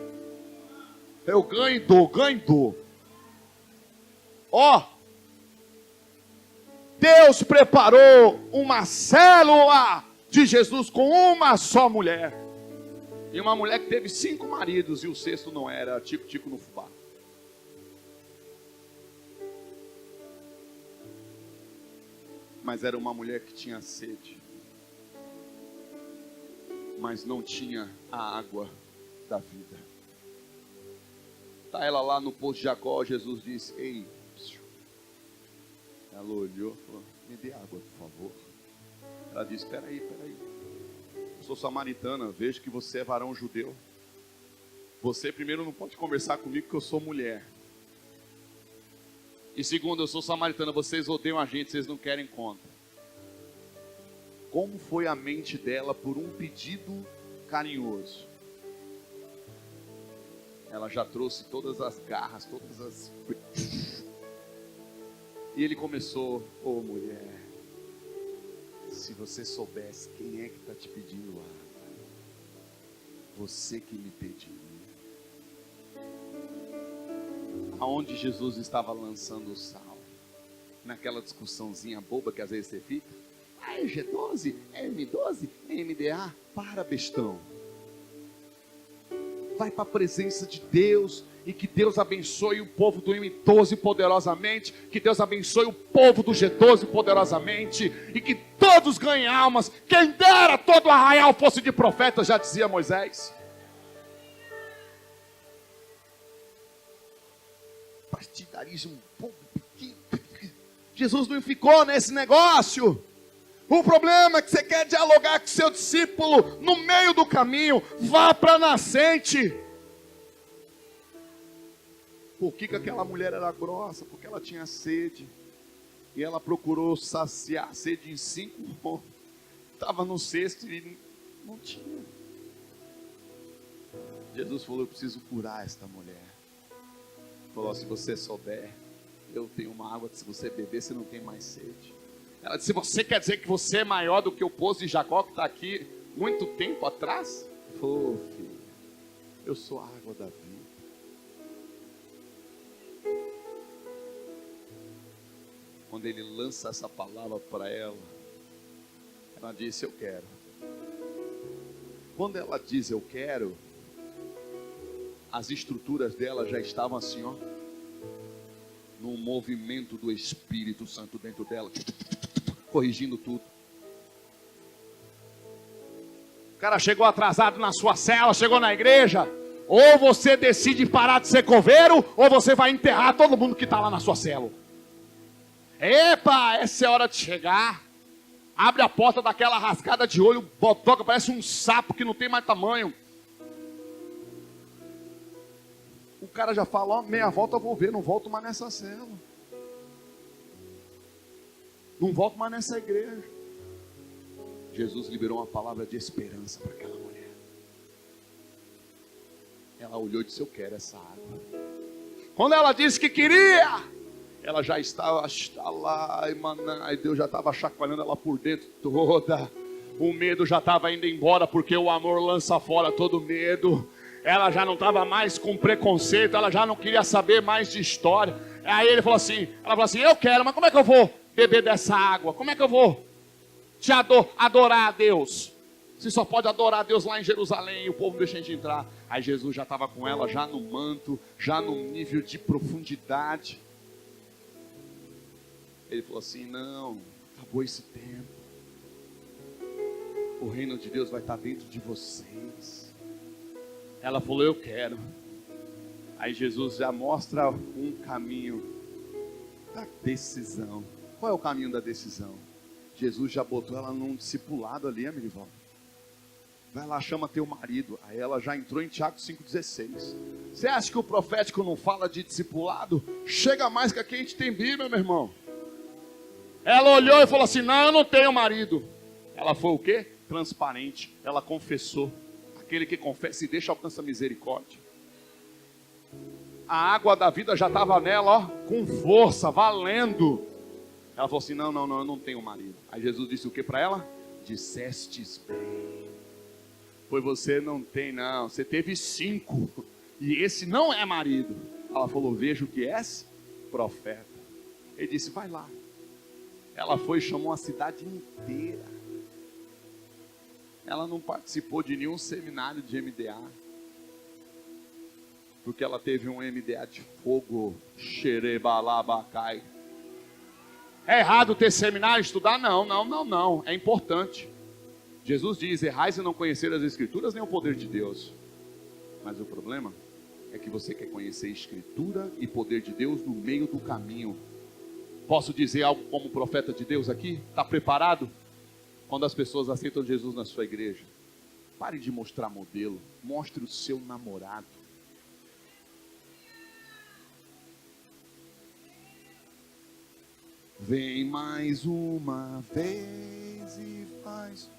Eu ganho e dou, ganho e dou. Ó, Deus preparou uma célula de Jesus com uma só mulher. E uma mulher que teve 5 maridos e o sexto não era tico-tico no fubá. Mas era uma mulher que tinha sede, mas não tinha a água da vida. Está ela lá no poço de Jacó, Jesus disse, ei, ela olhou e falou, me dê água, por favor. Ela disse, espera aí, eu sou samaritana, vejo que você é varão judeu. Você primeiro não pode conversar comigo porque eu sou mulher. E segundo, eu sou samaritana, vocês odeiam a gente, vocês não querem conta. Como foi a mente dela por um pedido carinhoso? Ela já trouxe todas as garras, todas as... E ele começou, ô mulher, se você soubesse quem é que está te pedindo água, você que me pediu. Aonde Jesus estava lançando o sal? Naquela discussãozinha boba que às vezes você fica. Ah, é G12, é M12, é MDA. Para, bestão. Vai para a presença de Deus. E que Deus abençoe o povo do M12 poderosamente. Que Deus abençoe o povo do G12 poderosamente. E que todos ganhem almas. Quem dera todo o arraial fosse de profeta, já dizia Moisés. Partidarismo pouco pequeno. Jesus não ficou nesse negócio. O problema é que você quer dialogar com seu discípulo no meio do caminho. Vá para a nascente. Por que aquela mulher era grossa? Porque ela tinha sede. E ela procurou saciar a sede em 5 pontos. Estava no sexto e não tinha. Jesus falou, eu preciso curar esta mulher. Falou, se você souber, eu tenho uma água que se você beber, você não tem mais sede. Ela disse, você quer dizer que você é maior do que o poço de Jacó que está aqui muito tempo atrás? Ele falou, filho, eu sou a água da vida. Quando ele lança essa palavra para ela, ela disse, eu quero. Quando ela diz, eu quero, as estruturas dela já estavam assim, ó, num movimento do Espírito Santo dentro dela, corrigindo tudo. O cara chegou atrasado na sua cela, chegou na igreja, ou você decide parar de ser coveiro, ou você vai enterrar todo mundo que está lá na sua cela. Epa, essa é hora de chegar. Abre a porta daquela rascada de olho, botoca, parece um sapo que não tem mais tamanho. O cara já fala, ó, meia volta eu vou ver, não volto mais nessa cela. Não volto mais nessa igreja. Jesus liberou uma palavra de esperança para aquela mulher. Ela olhou e disse, eu quero essa água. Quando ela disse que queria, ela já estava lá, e Deus já estava chacoalhando ela por dentro toda. O medo já estava indo embora, porque o amor lança fora todo medo. Ela já não estava mais com preconceito, ela já não queria saber mais de história. Aí ela falou assim, eu quero, mas como é que eu vou beber dessa água? Como é que eu vou adorar a Deus? Você só pode adorar a Deus lá em Jerusalém, e o povo não deixa a gente entrar. Aí Jesus já estava com ela, já no manto, já no nível de profundidade. Ele falou assim, não, acabou esse tempo. O reino de Deus vai estar dentro de vocês. Ela falou, eu quero. Aí Jesus já mostra um caminho da decisão. Qual é o caminho da decisão? Jesus já botou ela num discipulado ali, Amirival. Vai lá, chama teu marido. Aí ela já entrou em Tiago 5,16. Você acha que o profético não fala de discipulado? Chega mais que aqui a gente tem Bíblia, meu irmão. Ela olhou e falou assim, não, eu não tenho marido. Ela foi o quê? Transparente. Ela confessou. Aquele que confessa e deixa alcança misericórdia. A água da vida já estava nela, ó, com força, valendo. Ela falou assim, não, eu não tenho marido. Aí Jesus disse o que para ela? Dissestes bem. Pois você não tem, não. Você teve 5. e esse não é marido. Ela falou: vejo que és profeta. Ele disse: vai lá. Ela foi e chamou a cidade inteira. Ela não participou de nenhum seminário de MDA, porque ela teve um MDA de fogo. Xerebalabacai. É errado ter seminário, estudar? Não. É importante. Jesus diz: errais e não conhecer as Escrituras nem o poder de Deus. Mas o problema é que você quer conhecer Escritura e poder de Deus no meio do caminho. Posso dizer algo como profeta de Deus aqui? Está preparado? Quando as pessoas aceitam Jesus na sua igreja, pare de mostrar modelo. Mostre o seu namorado. Vem mais uma vez e faz.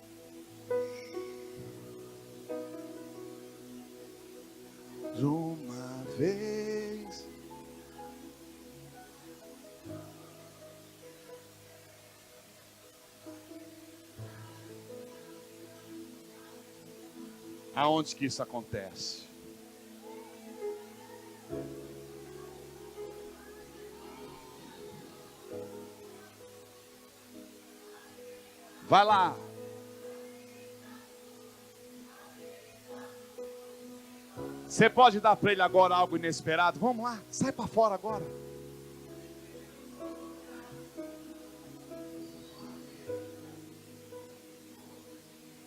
Uma vez. Aonde que isso acontece? Vai lá. Você pode dar para ele agora algo inesperado? Vamos lá, sai para fora agora.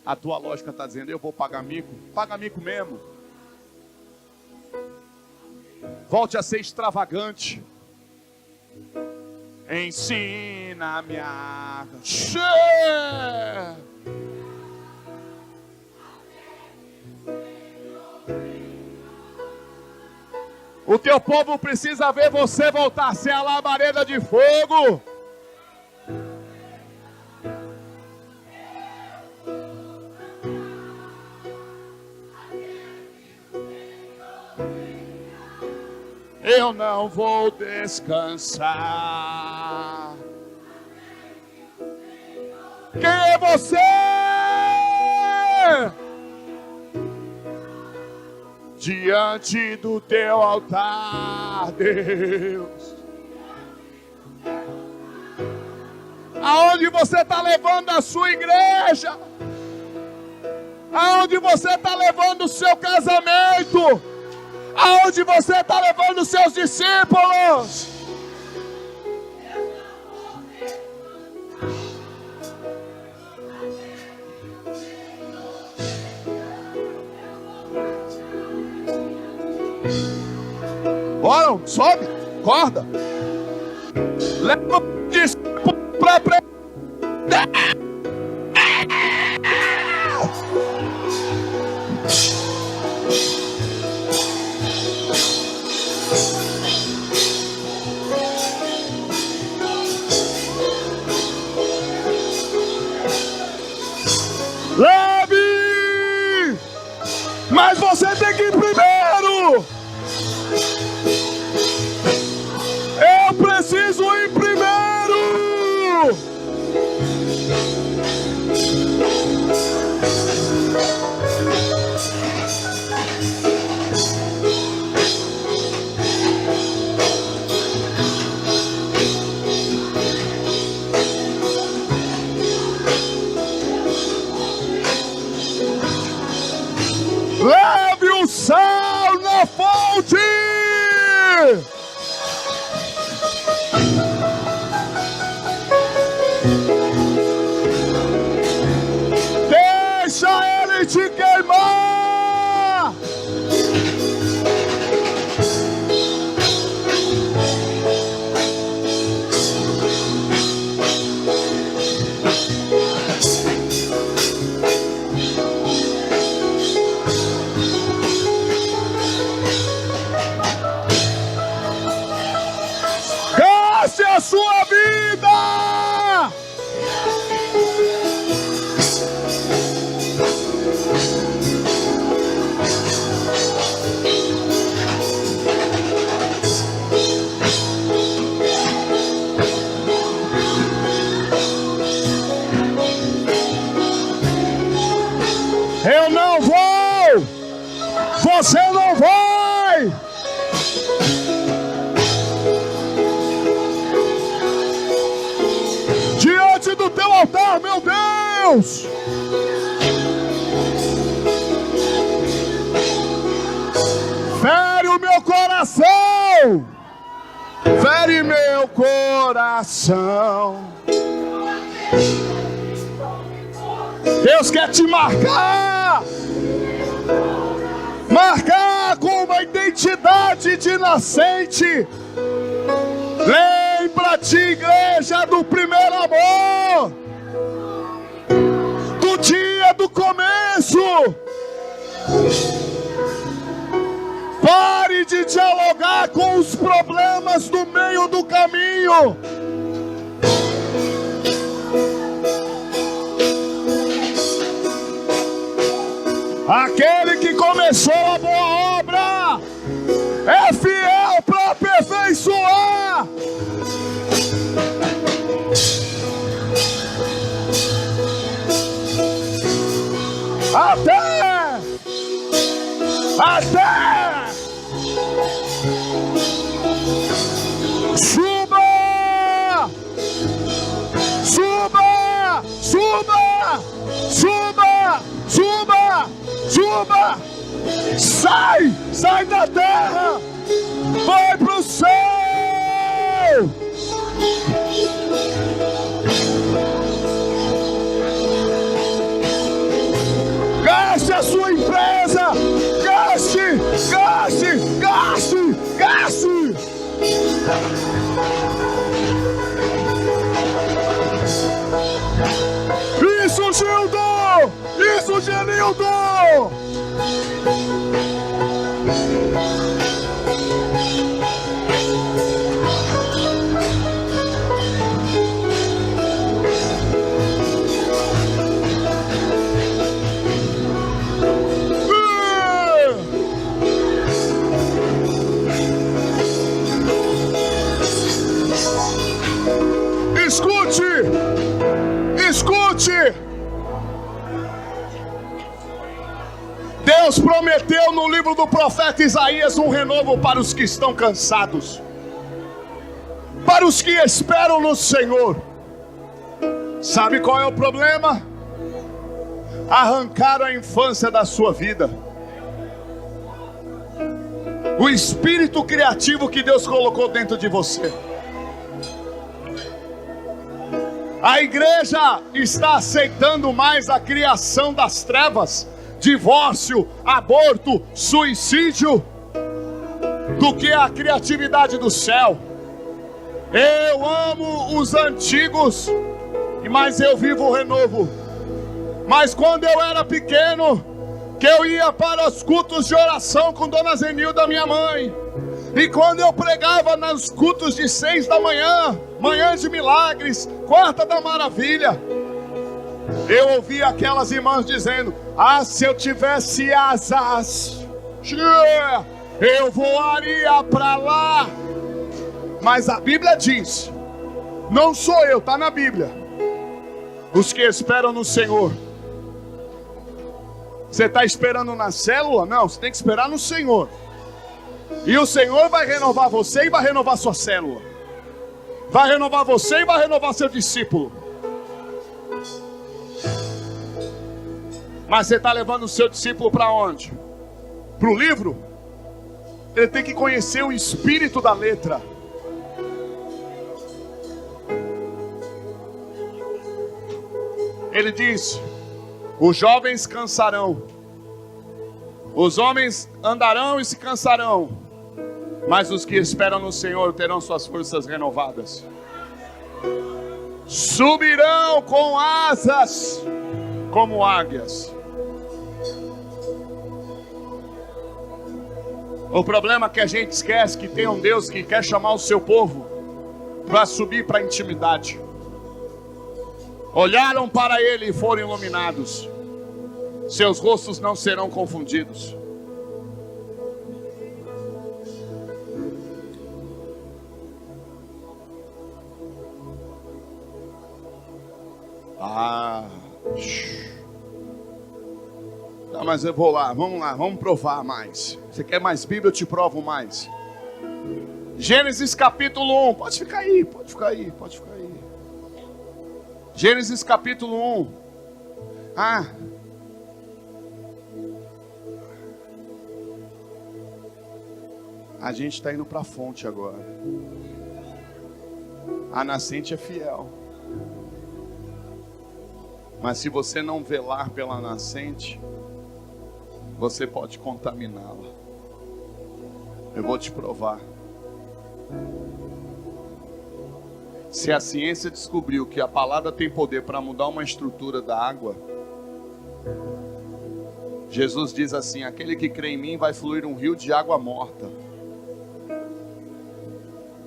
A tua lógica está dizendo: eu vou pagar mico. Paga mico mesmo. Volte a ser extravagante. Ensina-me a... O teu povo precisa ver você voltar a ser a labareda de fogo. Eu não vou descansar. Quem é você? Diante do teu altar, Deus. Aonde você está levando a sua igreja? Aonde você está levando o seu casamento? Aonde você está levando os seus discípulos? Bora, sobe, corda. Leva o discípulo para aprender. Leve! Mas você tem que ir primeiro! Eu preciso ir primeiro! Leve o sal na fonte! Deixa ele te queimar! Gaste a sua vida! Eu não vou! Você não vai! Pai. Diante do teu altar, meu Deus. Fere o meu coração. Fere meu coração. Deus quer te marcar. Marcar com uma identidade de nascente. Lembra-te, igreja, do primeiro amor. Do dia do começo. Pare de dialogar com os problemas do meio do caminho. Aquele que começou a boa obra é fiel para aperfeiçoar. Até suba, suba, suba, suba, suba, suba, sai da terra, vai pro céu. Gaste a sua empresa, gaste, gaste, gaste, gaste. Isso, Gildo! Isso, Genildo! Escute! Deus prometeu no livro do profeta Isaías um renovo para os que estão cansados, para os que esperam no Senhor. Sabe qual é o problema? Arrancaram a infância da sua vida. O espírito criativo que Deus colocou dentro de você. A igreja está aceitando mais a criação das trevas, divórcio, aborto, suicídio, do que a criatividade do céu. Eu amo os antigos, mas eu vivo o renovo. Mas quando eu era pequeno, que eu ia para os cultos de oração com Dona Zenilda, minha mãe, e quando eu pregava nos cultos de 6 da manhã, manhã de milagres, quarta da maravilha, eu ouvia aquelas irmãs dizendo: ah, se eu tivesse asas, eu voaria para lá. Mas a Bíblia diz, não sou eu, está na Bíblia, os que esperam no Senhor. Você está esperando na célula? Não, você tem que esperar no Senhor. E o Senhor vai renovar você e vai renovar sua célula. Vai renovar você e vai renovar seu discípulo. Mas você está levando o seu discípulo para onde? Para o livro? Ele tem que conhecer o espírito da letra. Ele diz: os jovens cansarão, os homens andarão e se cansarão, mas os que esperam no Senhor terão suas forças renovadas. Subirão com asas como águias. O problema é que a gente esquece que tem um Deus que quer chamar o seu povo para subir para a intimidade. Olharam para Ele e foram iluminados. Seus rostos não serão confundidos. Dá mas eu vou lá, vamos provar mais. Você quer mais Bíblia? Eu te provo mais. Gênesis capítulo 1, pode ficar aí. Gênesis capítulo 1. A gente está indo para a fonte agora. A nascente é fiel. Mas se você não velar pela nascente, você pode contaminá-la. Eu vou te provar. Se a ciência descobriu que a palavra tem poder para mudar uma estrutura da água, Jesus diz assim: aquele que crê em mim vai fluir um rio de água morta.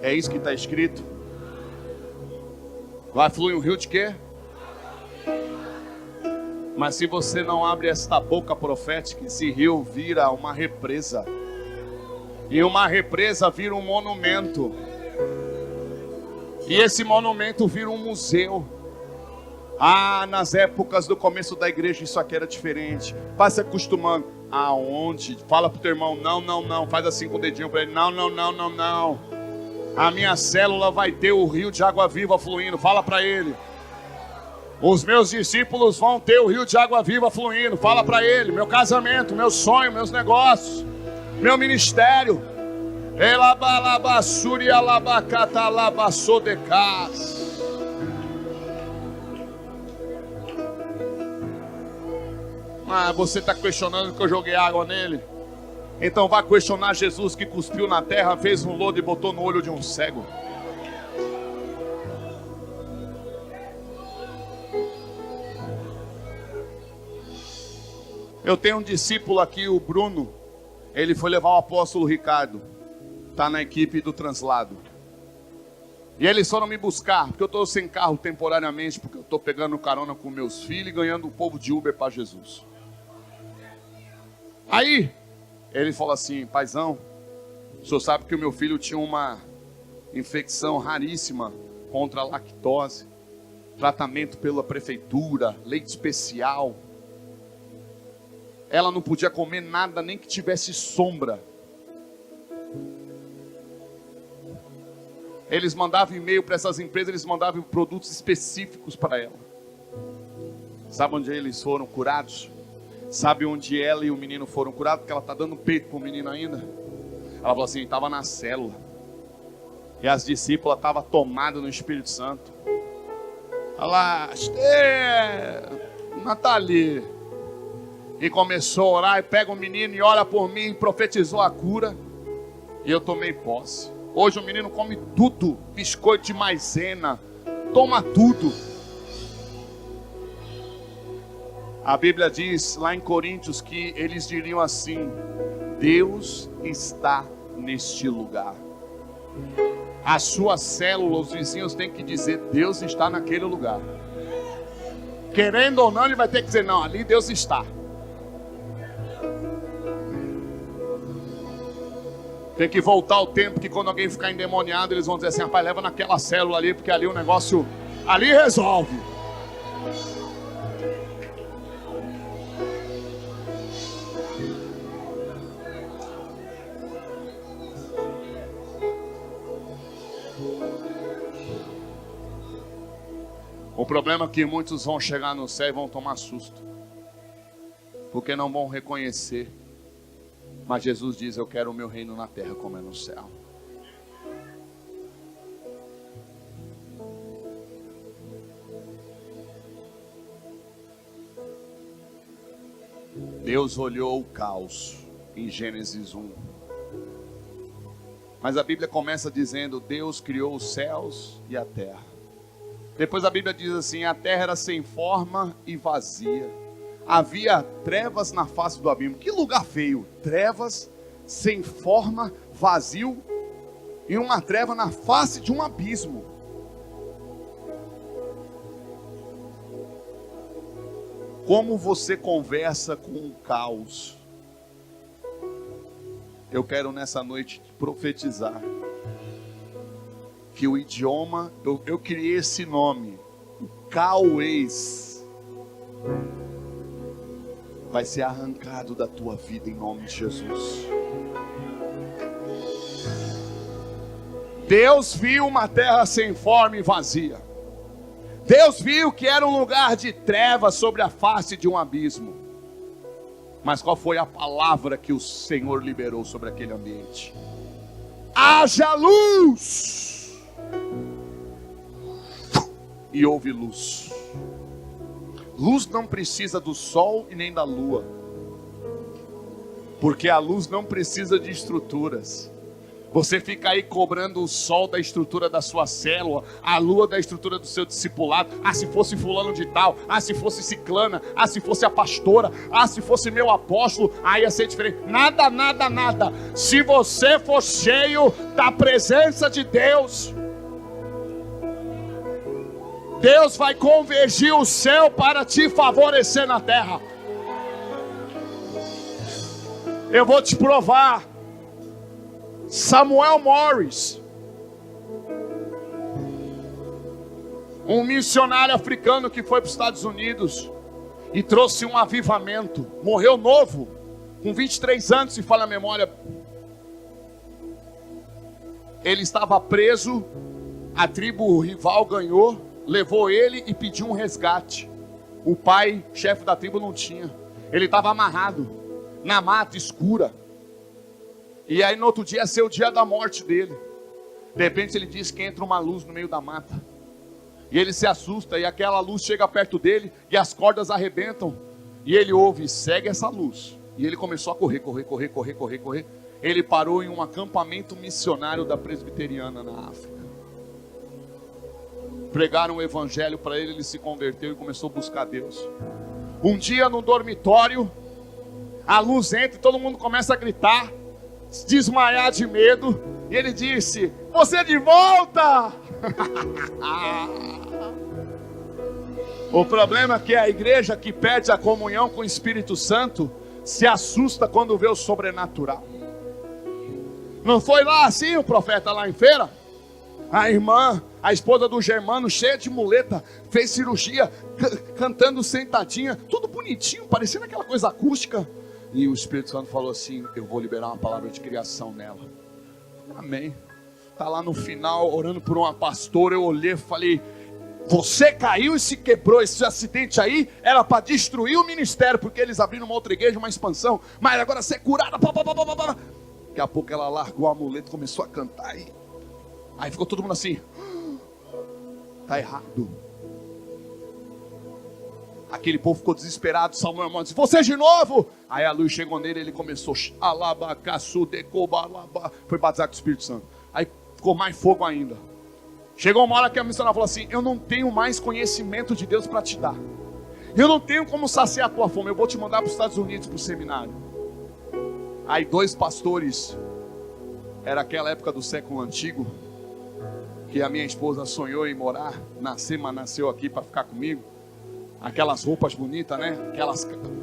É isso que está escrito? Vai fluir um rio de quê? Mas se você não abre esta boca profética, esse rio vira uma represa. E uma represa vira um monumento. E esse monumento vira um museu. Nas épocas do começo da igreja isso aqui era diferente. Vai se acostumando. Aonde? Fala pro teu irmão, não. Faz assim com o dedinho para ele. Não. A minha célula vai ter o rio de água viva fluindo. Fala para ele. Os meus discípulos vão ter o rio de água viva fluindo. Fala para ele. Meu casamento, meu sonho, meus negócios, meu ministério. Elabalabassuri alabacatalabassodecas. Você está questionando que eu joguei água nele? Então vá questionar Jesus que cuspiu na terra, fez um lodo e botou no olho de um cego. Eu tenho um discípulo aqui, o Bruno. Ele foi levar o apóstolo Ricardo. Está na equipe do translado. E eles foram me buscar, porque eu estou sem carro temporariamente, porque eu estou pegando carona com meus filhos e ganhando o povo de Uber para Jesus. Aí, ele falou assim: paizão, o senhor sabe que o meu filho tinha uma infecção raríssima contra a lactose, tratamento pela prefeitura, leite especial. Ela não podia comer nada, nem que tivesse sombra. Eles mandavam e-mail para essas empresas, eles mandavam produtos específicos para ela. Sabe onde eles foram curados? Sabe onde ela e o menino foram curados? Porque ela está dando peito para o menino ainda. Ela falou assim: estava na célula. E as discípulas estavam tomadas no Espírito Santo. Olha lá, Nathalie. E começou a orar, e pega o menino e ora por mim, e profetizou a cura. E eu tomei posse. Hoje o menino come tudo, biscoito de maisena, toma tudo. A Bíblia diz lá em Coríntios que eles diriam assim: Deus está neste lugar. A sua célula, os vizinhos têm que dizer: Deus está naquele lugar. Querendo ou não, ele vai ter que dizer: não, ali Deus está. Tem que voltar o tempo que quando alguém ficar endemoniado, eles vão dizer assim: rapaz, leva naquela célula ali, porque ali o negócio, ali resolve. O problema é que muitos vão chegar no céu e vão tomar susto, porque não vão reconhecer. Mas Jesus diz: eu quero o meu reino na terra como é no céu. Deus olhou o caos em Gênesis 1. Mas a Bíblia começa dizendo: Deus criou os céus e a terra. Depois a Bíblia diz assim: a terra era sem forma e vazia. Havia trevas na face do abismo. Que lugar feio! Trevas, sem forma, vazio, e uma treva na face de um abismo. Como você conversa com o caos? Eu quero nessa noite profetizar que o idioma, eu criei esse nome, o Cauês. vai ser arrancado da tua vida em nome de Jesus. Deus viu uma terra sem forma e vazia. Deus viu que era um lugar de trevas sobre a face de um abismo. Mas qual foi a palavra que o Senhor liberou sobre aquele ambiente? Haja luz! E houve luz. Luz não precisa do sol e nem da lua, porque a luz não precisa de estruturas. Você fica aí cobrando o sol da estrutura da sua célula, a lua da estrutura do seu discipulado. Ah, se fosse fulano de tal, ah, se fosse ciclana, ah, se fosse a pastora, ah, se fosse meu apóstolo, aí ia ser diferente. Nada, nada, nada. Se você for cheio da presença de Deus, Deus vai convergir o céu para te favorecer na terra. Eu vou te provar. Samuel Morris, um missionário africano que foi para os Estados Unidos e trouxe um avivamento. Morreu novo, com 23 anos, se fala a memória. Ele estava preso, a tribo rival ganhou, levou ele e pediu um resgate. O pai, chefe da tribo, não tinha. Ele estava amarrado na mata escura. E aí no outro dia ia ser o dia da morte dele. De repente ele diz que entra uma luz no meio da mata. E ele se assusta, e aquela luz chega perto dele, e as cordas arrebentam. E ele ouve, segue essa luz. E ele começou a correr. Ele parou em um acampamento missionário da presbiteriana na África. Pregaram o evangelho para ele, ele se converteu e começou a buscar Deus. Um dia no dormitório, a luz entra e todo mundo começa a gritar, desmaiar de medo, e ele disse: você de volta! O problema é que a igreja que pede a comunhão com o Espírito Santo se assusta quando vê o sobrenatural. Não foi lá assim o profeta lá em feira? A irmã, a esposa do Germano, cheia de muleta, fez cirurgia, cantando sentadinha, tudo bonitinho, parecendo aquela coisa acústica. E o Espírito Santo falou assim: eu vou liberar uma palavra de criação nela. Amém. Está lá no final, orando por uma pastora. Eu olhei e falei: você caiu e se quebrou. Esse acidente aí era para destruir o ministério, porque eles abriram uma outra igreja, uma expansão. Mas agora você é curada. Daqui a pouco ela largou a muleta e começou a cantar. Aí ficou todo mundo assim: está errado. Aquele povo ficou desesperado. Samuel disse: você de novo? Aí a luz chegou nele, ele começou foi batizado com o Espírito Santo. Aí ficou mais fogo ainda. Chegou uma hora que a missionária falou assim: eu não tenho mais conhecimento de Deus para te dar. Eu não tenho como saciar a tua fome. Eu vou te mandar para os Estados Unidos, para o seminário. Aí 2 pastores, era aquela época do século antigo, que a minha esposa sonhou em morar, nascer, mas nasceu aqui para ficar comigo. Aquelas roupas bonitas, né?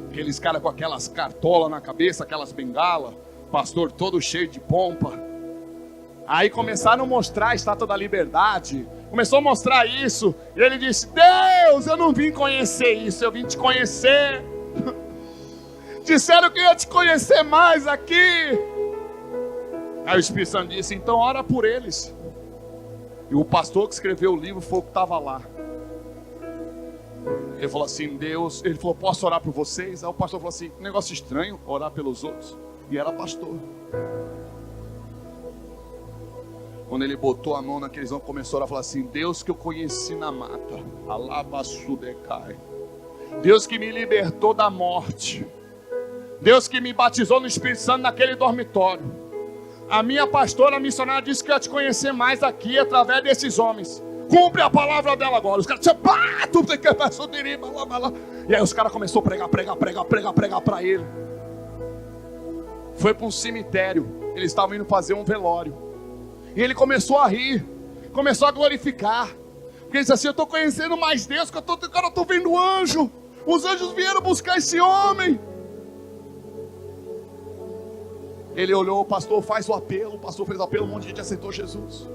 Aqueles caras com aquelas cartolas na cabeça, aquelas bengalas, pastor todo cheio de pompa. Aí começaram a mostrar a Estátua da Liberdade, começou a mostrar isso, e ele disse: Deus, eu não vim conhecer isso, eu vim te conhecer. Disseram que eu ia te conhecer mais aqui. Aí o Espírito Santo disse: então ora por eles. E o pastor que escreveu o livro foi o que estava lá. Ele falou assim: Deus, ele falou: posso orar por vocês? Aí o pastor falou assim: negócio estranho, orar pelos outros. E era pastor. Quando ele botou a mão naqueles homens, começou a orar, falou assim: Deus que eu conheci na mata, Alabassudecai, Deus que me libertou da morte, Deus que me batizou no Espírito Santo naquele dormitório. A minha pastora, a missionária, disse que ia te conhecer mais aqui através desses homens. Cumpre a palavra dela agora. Os caras disseram: e aí os caras começaram a pregar para ele. Foi para um cemitério. Eles estavam indo fazer um velório. E ele começou a rir, começou a glorificar. Porque ele disse assim: eu estou conhecendo mais Deus, que eu estou vendo anjo. Os anjos vieram buscar esse homem. Ele olhou: o pastor faz o apelo. O pastor fez o apelo, um monte de gente aceitou Jesus.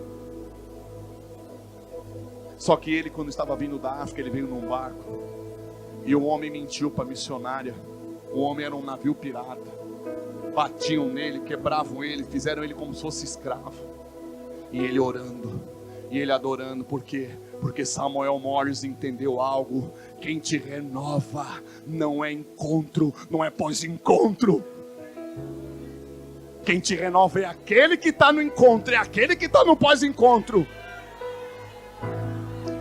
Só que ele, quando estava vindo da África, ele veio num barco. E o homem mentiu para a missionária. O homem era um navio pirata. Batiam nele, quebravam ele, fizeram ele como se fosse escravo. E ele orando, e ele adorando. Por quê? Porque Samuel Morris entendeu algo. Quem te renova não é encontro, não é pós-encontro. Quem te renova é aquele que está no encontro, é aquele que está no pós-encontro.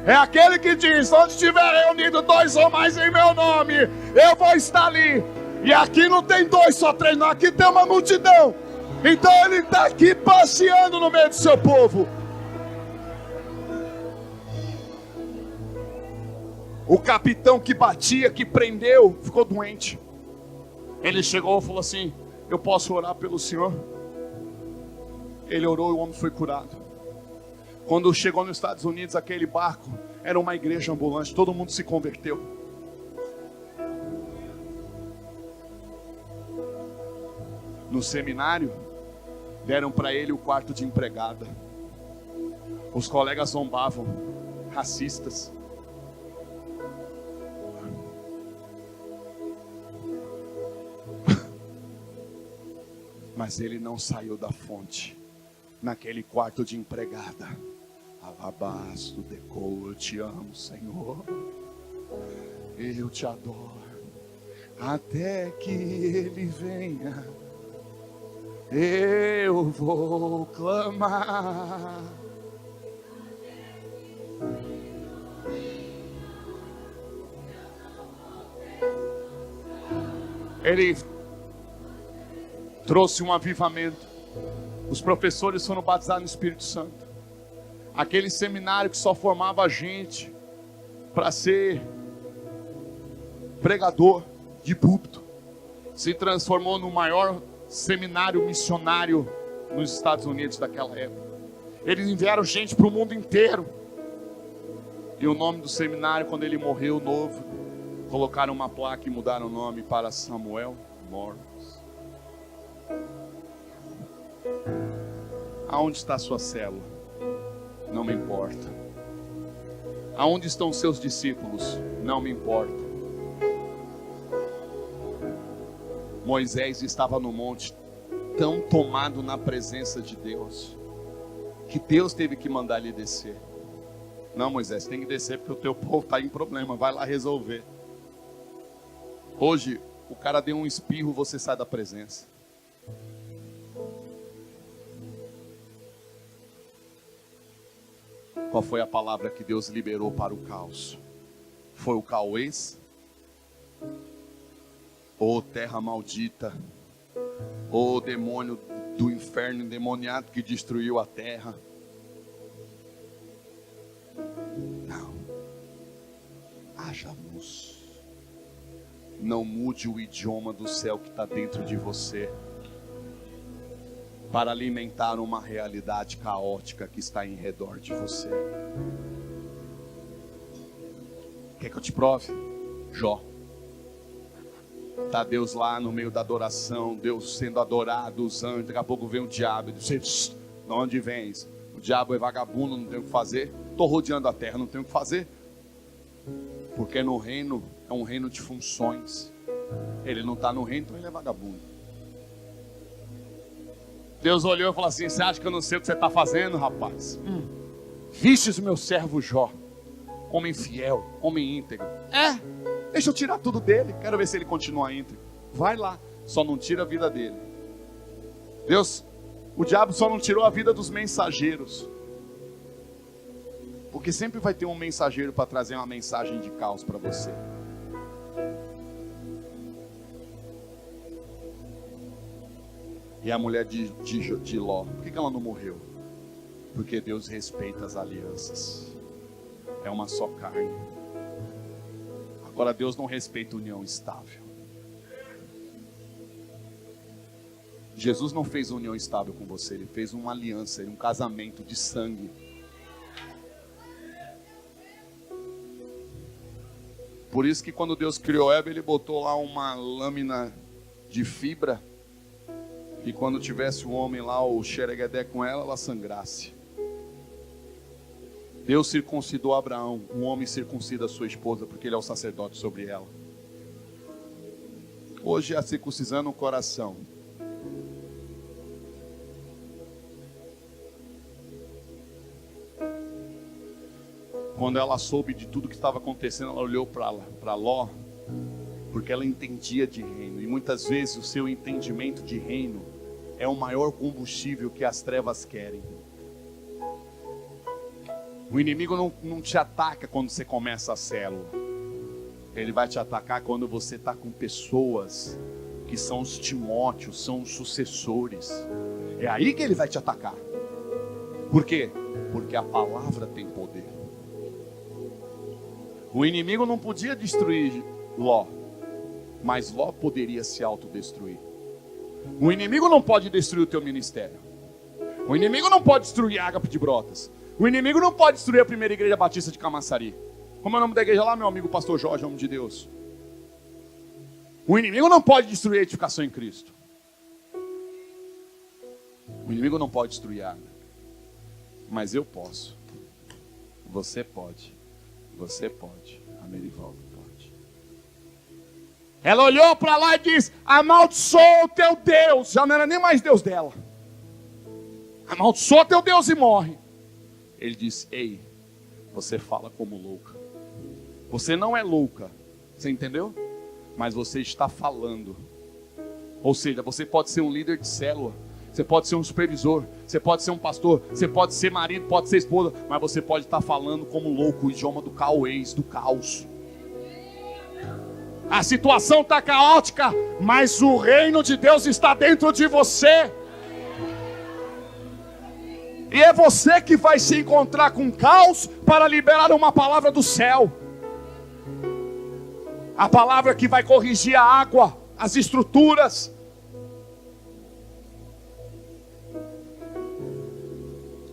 É aquele que diz: onde estiver reunido 2 ou mais em meu nome, eu vou estar ali. E aqui não tem 2, só 3, não. Aqui tem uma multidão. Então ele está aqui passeando no meio do seu povo. O capitão que batia, que prendeu, ficou doente. Ele chegou e falou assim: eu posso orar pelo senhor? Ele orou e o homem foi curado. Quando chegou nos Estados Unidos, aquele barco era uma igreja ambulante, todo mundo se converteu. No seminário, deram para ele o quarto de empregada. Os colegas zombavam, racistas. Mas ele não saiu da fonte. Naquele quarto de empregada, alabasto, decor, eu te amo, Senhor, eu te adoro, até que ele venha, eu vou clamar. Ele trouxe um avivamento. Os professores foram batizados no Espírito Santo. Aquele seminário que só formava gente para ser pregador de púlpito, se transformou no maior seminário missionário nos Estados Unidos daquela época. Eles enviaram gente para o mundo inteiro. E o nome do seminário, quando ele morreu novo, colocaram uma placa e mudaram o nome para Samuel Morris. Aonde está a sua célula? Não me importa. Aonde estão os seus discípulos? Não me importa. Moisés estava no monte, tão tomado na presença de Deus, que Deus teve que mandar ele descer. Não, Moisés, tem que descer porque o teu povo está em problema, vai lá resolver. Hoje, o cara deu um espirro, você sai da presença. Qual foi a palavra que Deus liberou para o caos? Foi o Cauês? Ou terra maldita? Ou o demônio do inferno endemoniado que destruiu a terra? Não. Haja luz. Não mude o idioma do céu que está dentro de você para alimentar uma realidade caótica que está em redor de você. Quer que eu te prove? Jó. Está Deus lá no meio da adoração, Deus sendo adorado, os anjos, daqui a pouco vem o diabo e diz: de onde vens? O diabo é vagabundo, não tem o que fazer. Estou rodeando a terra, não tenho o que fazer. Porque no reino, é um reino de funções. Ele não está no reino, então ele é vagabundo. Deus olhou e falou assim: você acha que eu não sei o que você está fazendo, rapaz? Vistes o meu servo Jó, homem fiel, homem íntegro. Deixa eu tirar tudo dele, quero ver se ele continua íntegro. Vai lá, só não tira a vida dele. Deus, o diabo só não tirou a vida dos mensageiros, porque sempre vai ter um mensageiro para trazer uma mensagem de caos para você. E a mulher de Ló, por que ela não morreu? Porque Deus respeita as alianças. É uma só carne. Agora Deus não respeita união estável. Jesus não fez união estável com você, Ele fez uma aliança, um casamento de sangue. Por isso que quando Deus criou Eva, Ele botou lá uma lâmina de fibra, e quando tivesse o homem lá, o xereguedé com ela, ela sangrasse. Deus circuncidou Abraão, um homem circuncida a sua esposa, porque ele é o sacerdote sobre ela. hoje a circuncisando o coração. Quando ela soube de tudo que estava acontecendo, ela olhou para Ló, porque ela entendia de reino. E muitas vezes o seu entendimento de reino é o maior combustível que as trevas querem. O inimigo não te ataca quando você começa a célula. Ele vai te atacar quando você está com pessoas que são os Timóteos, são os sucessores. É aí que ele vai te atacar. Por quê? Porque a palavra tem poder. O inimigo não podia destruir Ló, mas Ló poderia se autodestruir. O inimigo não pode destruir o teu ministério. O inimigo não pode destruir a Ágape de Brotas. O inimigo não pode destruir a primeira igreja batista de Camaçari. Como é o nome da igreja lá, meu amigo pastor Jorge, homem de Deus? O inimigo não pode destruir a edificação em Cristo. O inimigo não pode destruir a Ágape. Mas eu posso. Você pode. Você pode. A Merivaldo pode. Ela olhou para lá e disse: amaldiçoa o teu Deus. Já não era nem mais Deus dela. Amaldiçoa teu Deus e morre. Ele disse: ei, você fala como louca. Você não é louca. Você entendeu? Mas você está falando. Ou seja, você pode ser um líder de célula. Você pode ser um supervisor, você pode ser um pastor, você pode ser marido, pode ser esposa, mas você pode estar falando como louco o idioma do caos, do caos. A situação está caótica, mas o reino de Deus está dentro de você. E é você que vai se encontrar com caos para liberar uma palavra do céu. A palavra que vai corrigir a água, as estruturas.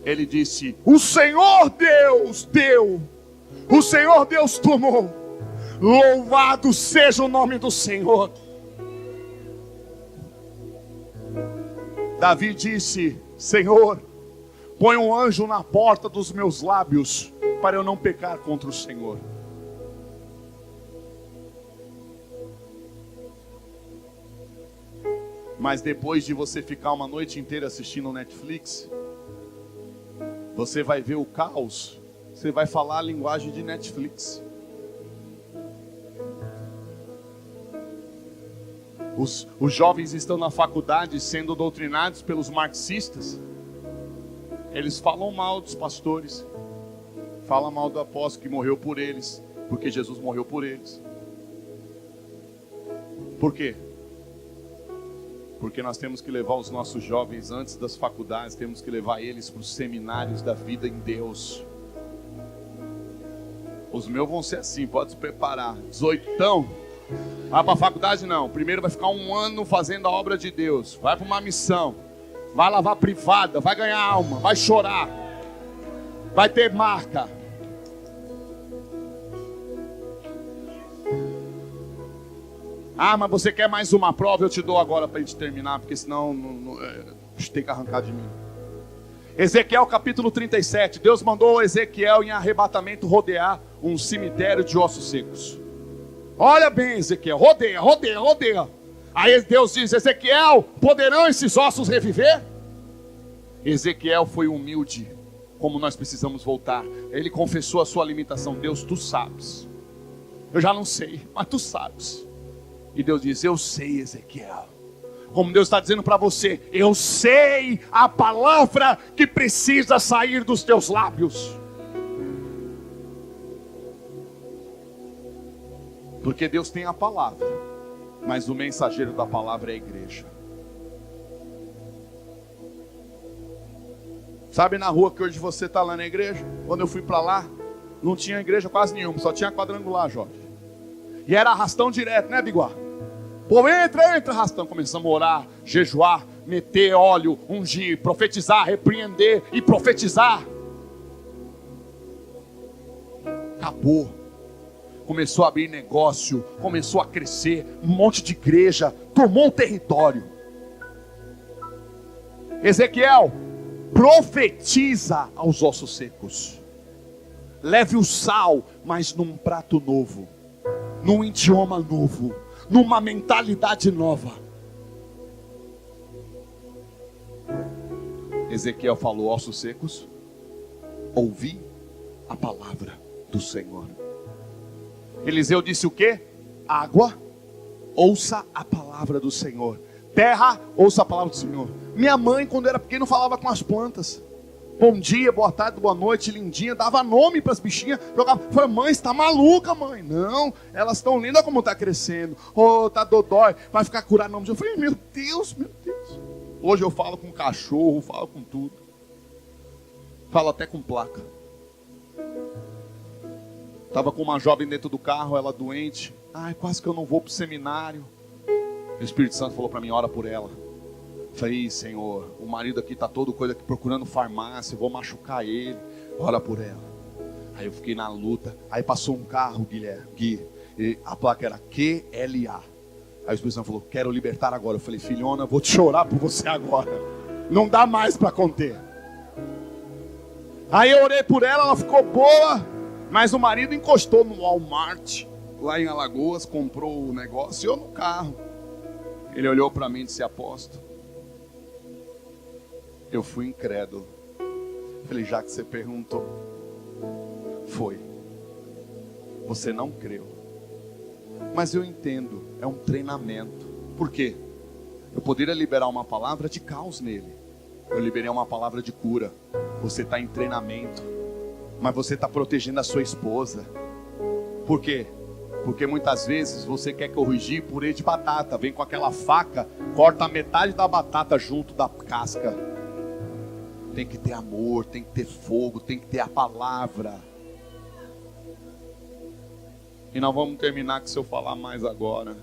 Ele disse: o Senhor Deus deu, o Senhor Deus tomou, louvado seja o nome do Senhor. Davi disse: Senhor, põe um anjo na porta dos meus lábios, para eu não pecar contra o Senhor. Mas depois de você ficar uma noite inteira assistindo Netflix, você vai ver o caos, você vai falar a linguagem de Netflix. Os jovens estão na faculdade sendo doutrinados pelos marxistas. Eles falam mal dos pastores, falam mal do apóstolo que morreu por eles, porque Jesus morreu por eles. Por quê? Porque nós temos que levar os nossos jovens antes das faculdades, temos que levar eles para os seminários da vida em Deus. Os meus vão ser assim, pode se preparar. 18ão, vai para a faculdade não. Primeiro vai ficar um ano fazendo a obra de Deus. Vai para uma missão, vai lavar privada, vai ganhar alma, vai chorar, vai ter marca. Ah, mas você quer mais uma prova? Eu te dou agora para a gente terminar, porque senão tem que arrancar de mim. Ezequiel capítulo 37. Deus mandou Ezequiel em arrebatamento rodear um cemitério de ossos secos. Olha bem, Ezequiel, rodeia. Aí Deus diz: Ezequiel, poderão esses ossos reviver? Ezequiel foi humilde, como nós precisamos voltar. Ele confessou a sua limitação. Deus, tu sabes. Eu já não sei, mas tu sabes. E Deus diz: eu sei, Ezequiel. Como Deus está dizendo para você: eu sei a palavra que precisa sair dos teus lábios. Porque Deus tem a palavra, mas o mensageiro da palavra é a igreja. Sabe na rua que hoje você está lá na igreja? Quando eu fui para lá, não tinha igreja quase nenhuma, só tinha quadrangular, Jorge. E era arrastão direto, né, Biguá? Pô, entra arrastão. Começamos a orar, jejuar, meter óleo, ungir, profetizar, repreender e profetizar. Acabou. Começou a abrir negócio, começou a crescer, um monte de igreja, tomou o território. Ezequiel, profetiza aos ossos secos. Leve o sal, mas num prato novo, num idioma novo, numa mentalidade nova. Ezequiel falou: ossos secos, ouvi a palavra do Senhor. Eliseu disse o quê? Água, ouça a palavra do Senhor. Terra, ouça a palavra do Senhor. Minha mãe, quando era pequeno, falava com as plantas: bom dia, boa tarde, boa noite, lindinha. Dava nome para as bichinhas. Jogava. Falei: mãe, você está maluca, mãe? Não, elas estão lindas como está crescendo. Oh, tá dodói, vai ficar curado. Não. Eu falei: meu Deus, meu Deus. Hoje eu falo com cachorro, falo com tudo. Falo até com placa. Estava com uma jovem dentro do carro, ela doente. Ai, quase que eu não vou para o seminário. O Espírito Santo falou para mim: ora por ela. Falei: Senhor, o marido aqui está todo coisa aqui procurando farmácia, vou machucar ele. Ora por ela. Aí eu fiquei na luta. Aí passou um carro, Gui, e a placa era QLA. Aí o Espírito Santo falou: quero libertar agora. Eu falei: filhona, vou te chorar por você agora. Não dá mais para conter. Aí eu orei por ela, ela ficou boa. Mas o marido encostou no Walmart, lá em Alagoas, comprou o negócio e eu no carro. Ele olhou para mim e disse: apóstolo, eu fui incrédulo. Falei: já que você perguntou, foi. Você não creu. Mas eu entendo, é um treinamento. Por quê? Eu poderia liberar uma palavra de caos nele. Eu liberei uma palavra de cura. Você está em treinamento. Mas você está protegendo a sua esposa. Por quê? Porque muitas vezes você quer corrigir purê de batata. Vem com aquela faca, corta metade da batata junto da casca. Tem que ter amor, tem que ter fogo, tem que ter a palavra. E nós vamos terminar que se eu falar mais agora,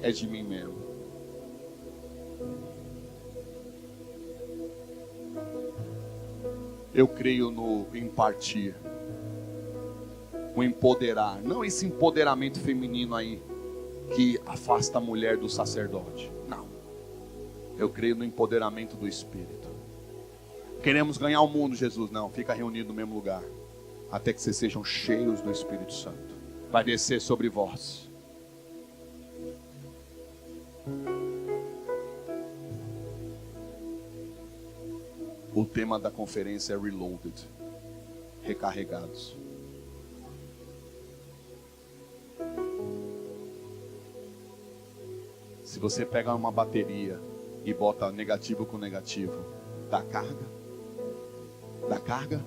é de mim mesmo. Eu creio no impartir, o empoderar. Não esse empoderamento feminino aí, que afasta a mulher do sacerdote. Não. Eu creio no empoderamento do Espírito. Queremos ganhar o mundo, Jesus. Não, fica reunido no mesmo lugar. Até que vocês sejam cheios do Espírito Santo. Vai descer sobre vós. O tema da conferência é Reloaded. Recarregados. Se você pega uma bateria e bota negativo com negativo, dá carga? Dá carga?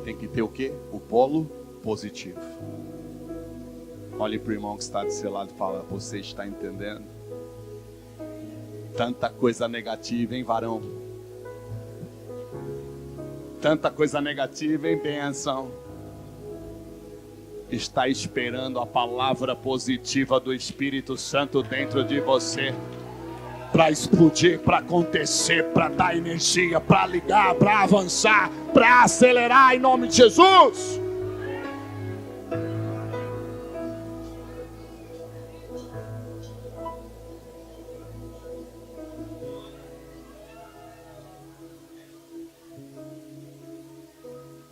Tem que ter o quê? O polo positivo. Olhe para o irmão que está do seu lado e fala: você está entendendo? Tanta coisa negativa, hein, varão? Tanta coisa negativa, hein, bênção? Está esperando a palavra positiva do Espírito Santo dentro de você, para explodir, para acontecer, para dar energia, para ligar, para avançar, para acelerar em nome de Jesus.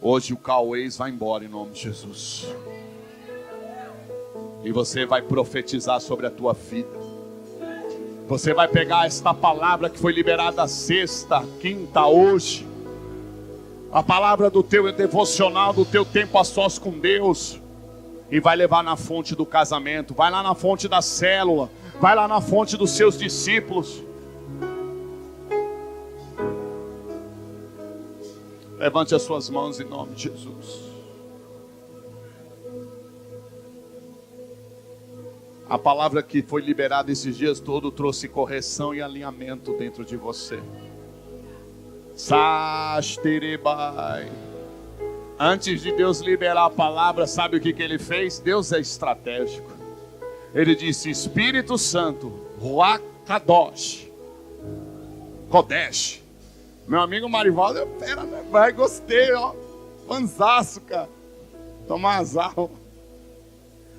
Hoje o Cauês vai embora em nome de Jesus. E você vai profetizar sobre a tua vida. Você vai pegar esta palavra que foi liberada sexta, quinta, hoje. A palavra do teu devocional, do teu tempo a sós com Deus. E vai levar na fonte do casamento. Vai lá na fonte da célula. Vai lá na fonte dos seus discípulos. Levante as suas mãos em nome de Jesus. A palavra que foi liberada esses dias todos trouxe correção e alinhamento dentro de você. Sasterebai. Antes de Deus liberar a palavra, sabe o que ele fez? Deus é estratégico. Ele disse: Espírito Santo, Ruach Kadosh, Kodesh. Meu amigo Marivaldo, pera, né? Vai, gostei, ó. Panzaço, cara. Tomar azar.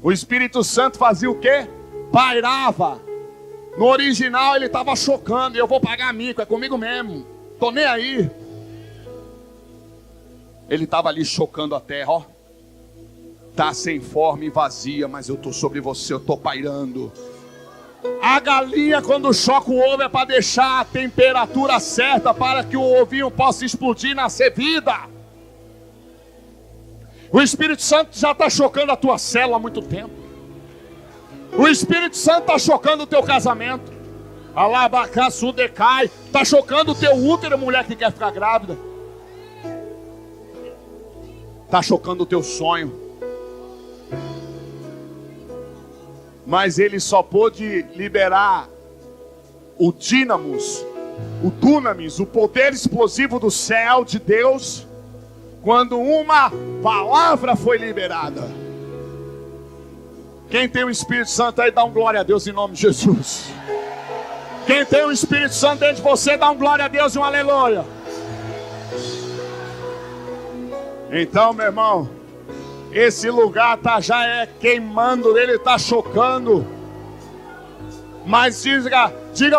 O Espírito Santo fazia o quê? Pairava. No original ele estava chocando. E eu vou pagar mico, é comigo mesmo. Tô nem aí. Ele estava ali chocando a terra, ó. está sem forma e vazia, mas eu estou sobre você, eu estou pairando. A galinha, quando choca o ovo, é para deixar a temperatura certa, para que o ovinho possa explodir e nascer vida. O Espírito Santo já está chocando a tua célula há muito tempo. O Espírito Santo está chocando o teu casamento. Alabacaçu decai. Está chocando o teu útero, mulher que quer ficar grávida. Está chocando o teu sonho. Mas ele só pôde liberar o dínamos, o dunamis, o poder explosivo do céu de Deus, quando uma palavra foi liberada. Quem tem o Espírito Santo aí, dá um glória a Deus em nome de Jesus. Quem tem o Espírito Santo dentro de você, dá um glória a Deus e um aleluia. Então, meu irmão, esse lugar já é queimando, ele está chocando. Mas diga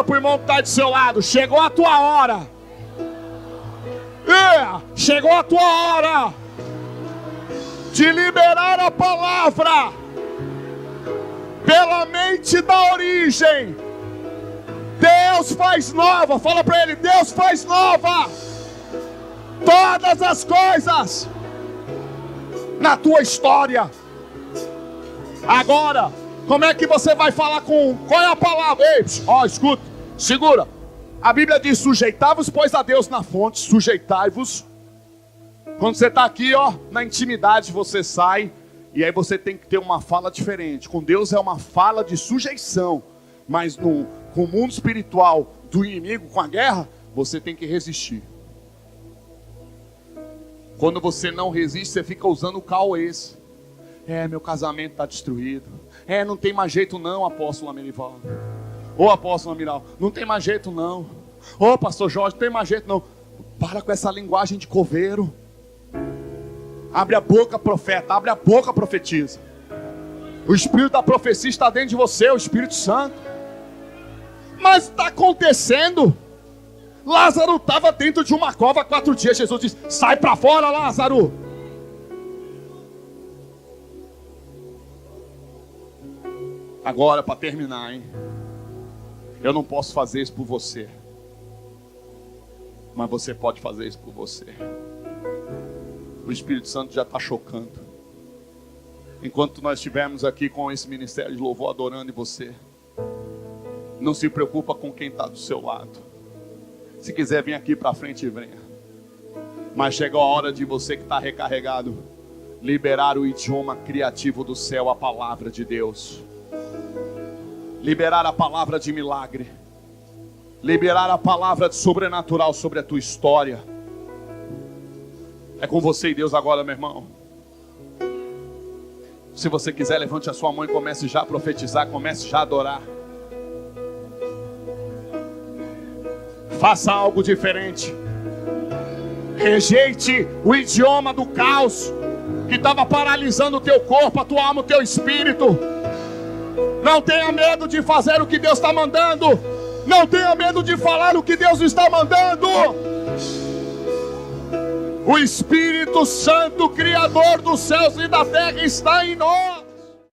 para o irmão que está do seu lado: chegou a tua hora. Chegou a tua hora de liberar a palavra pela mente da origem. Deus faz nova. Fala para ele: Deus faz nova todas as coisas na tua história. Agora, como é que você vai falar qual é a palavra? Ei, escuta, segura. A Bíblia diz: sujeitai-vos, pois, a Deus na fonte. Sujeitai-vos. Quando você está aqui, na intimidade, você sai, e aí você tem que ter uma fala diferente. Com Deus é uma fala de sujeição, mas com o mundo espiritual do inimigo, com a guerra, você tem que resistir. Quando você não resiste, você fica usando o cauês. Meu casamento está destruído. Não tem mais jeito não, apóstolo Amirival. Ô apóstolo Amiral, não tem mais jeito não. Ô pastor Jorge, não tem mais jeito não. Para com essa linguagem de coveiro. Abre a boca, profeta. Abre a boca, profetiza. O espírito da profecia está dentro de você, o Espírito Santo. Mas está acontecendo. Lázaro estava dentro de uma cova há 4 dias. Jesus disse: sai para fora, Lázaro. Agora, para terminar, eu não posso fazer isso por você, mas você pode fazer isso por você. O Espírito Santo já está chocando. Enquanto nós estivermos aqui com esse ministério de louvor adorando em você, não se preocupa com quem está do seu lado. Se quiser vir aqui para frente, venha. Mas chegou a hora de você que está recarregado liberar o idioma criativo do céu, a palavra de Deus. Liberar a palavra de milagre. Liberar a palavra de sobrenatural sobre a tua história. É com você e Deus agora, meu irmão. Se você quiser, levante a sua mão e comece já a profetizar, comece já a adorar. Faça algo diferente. Rejeite o idioma do caos que estava paralisando o teu corpo, a tua alma, o teu espírito. Não tenha medo de fazer o que Deus está mandando. Não tenha medo de falar o que Deus está mandando. O Espírito Santo, Criador dos céus e da terra, está em nós.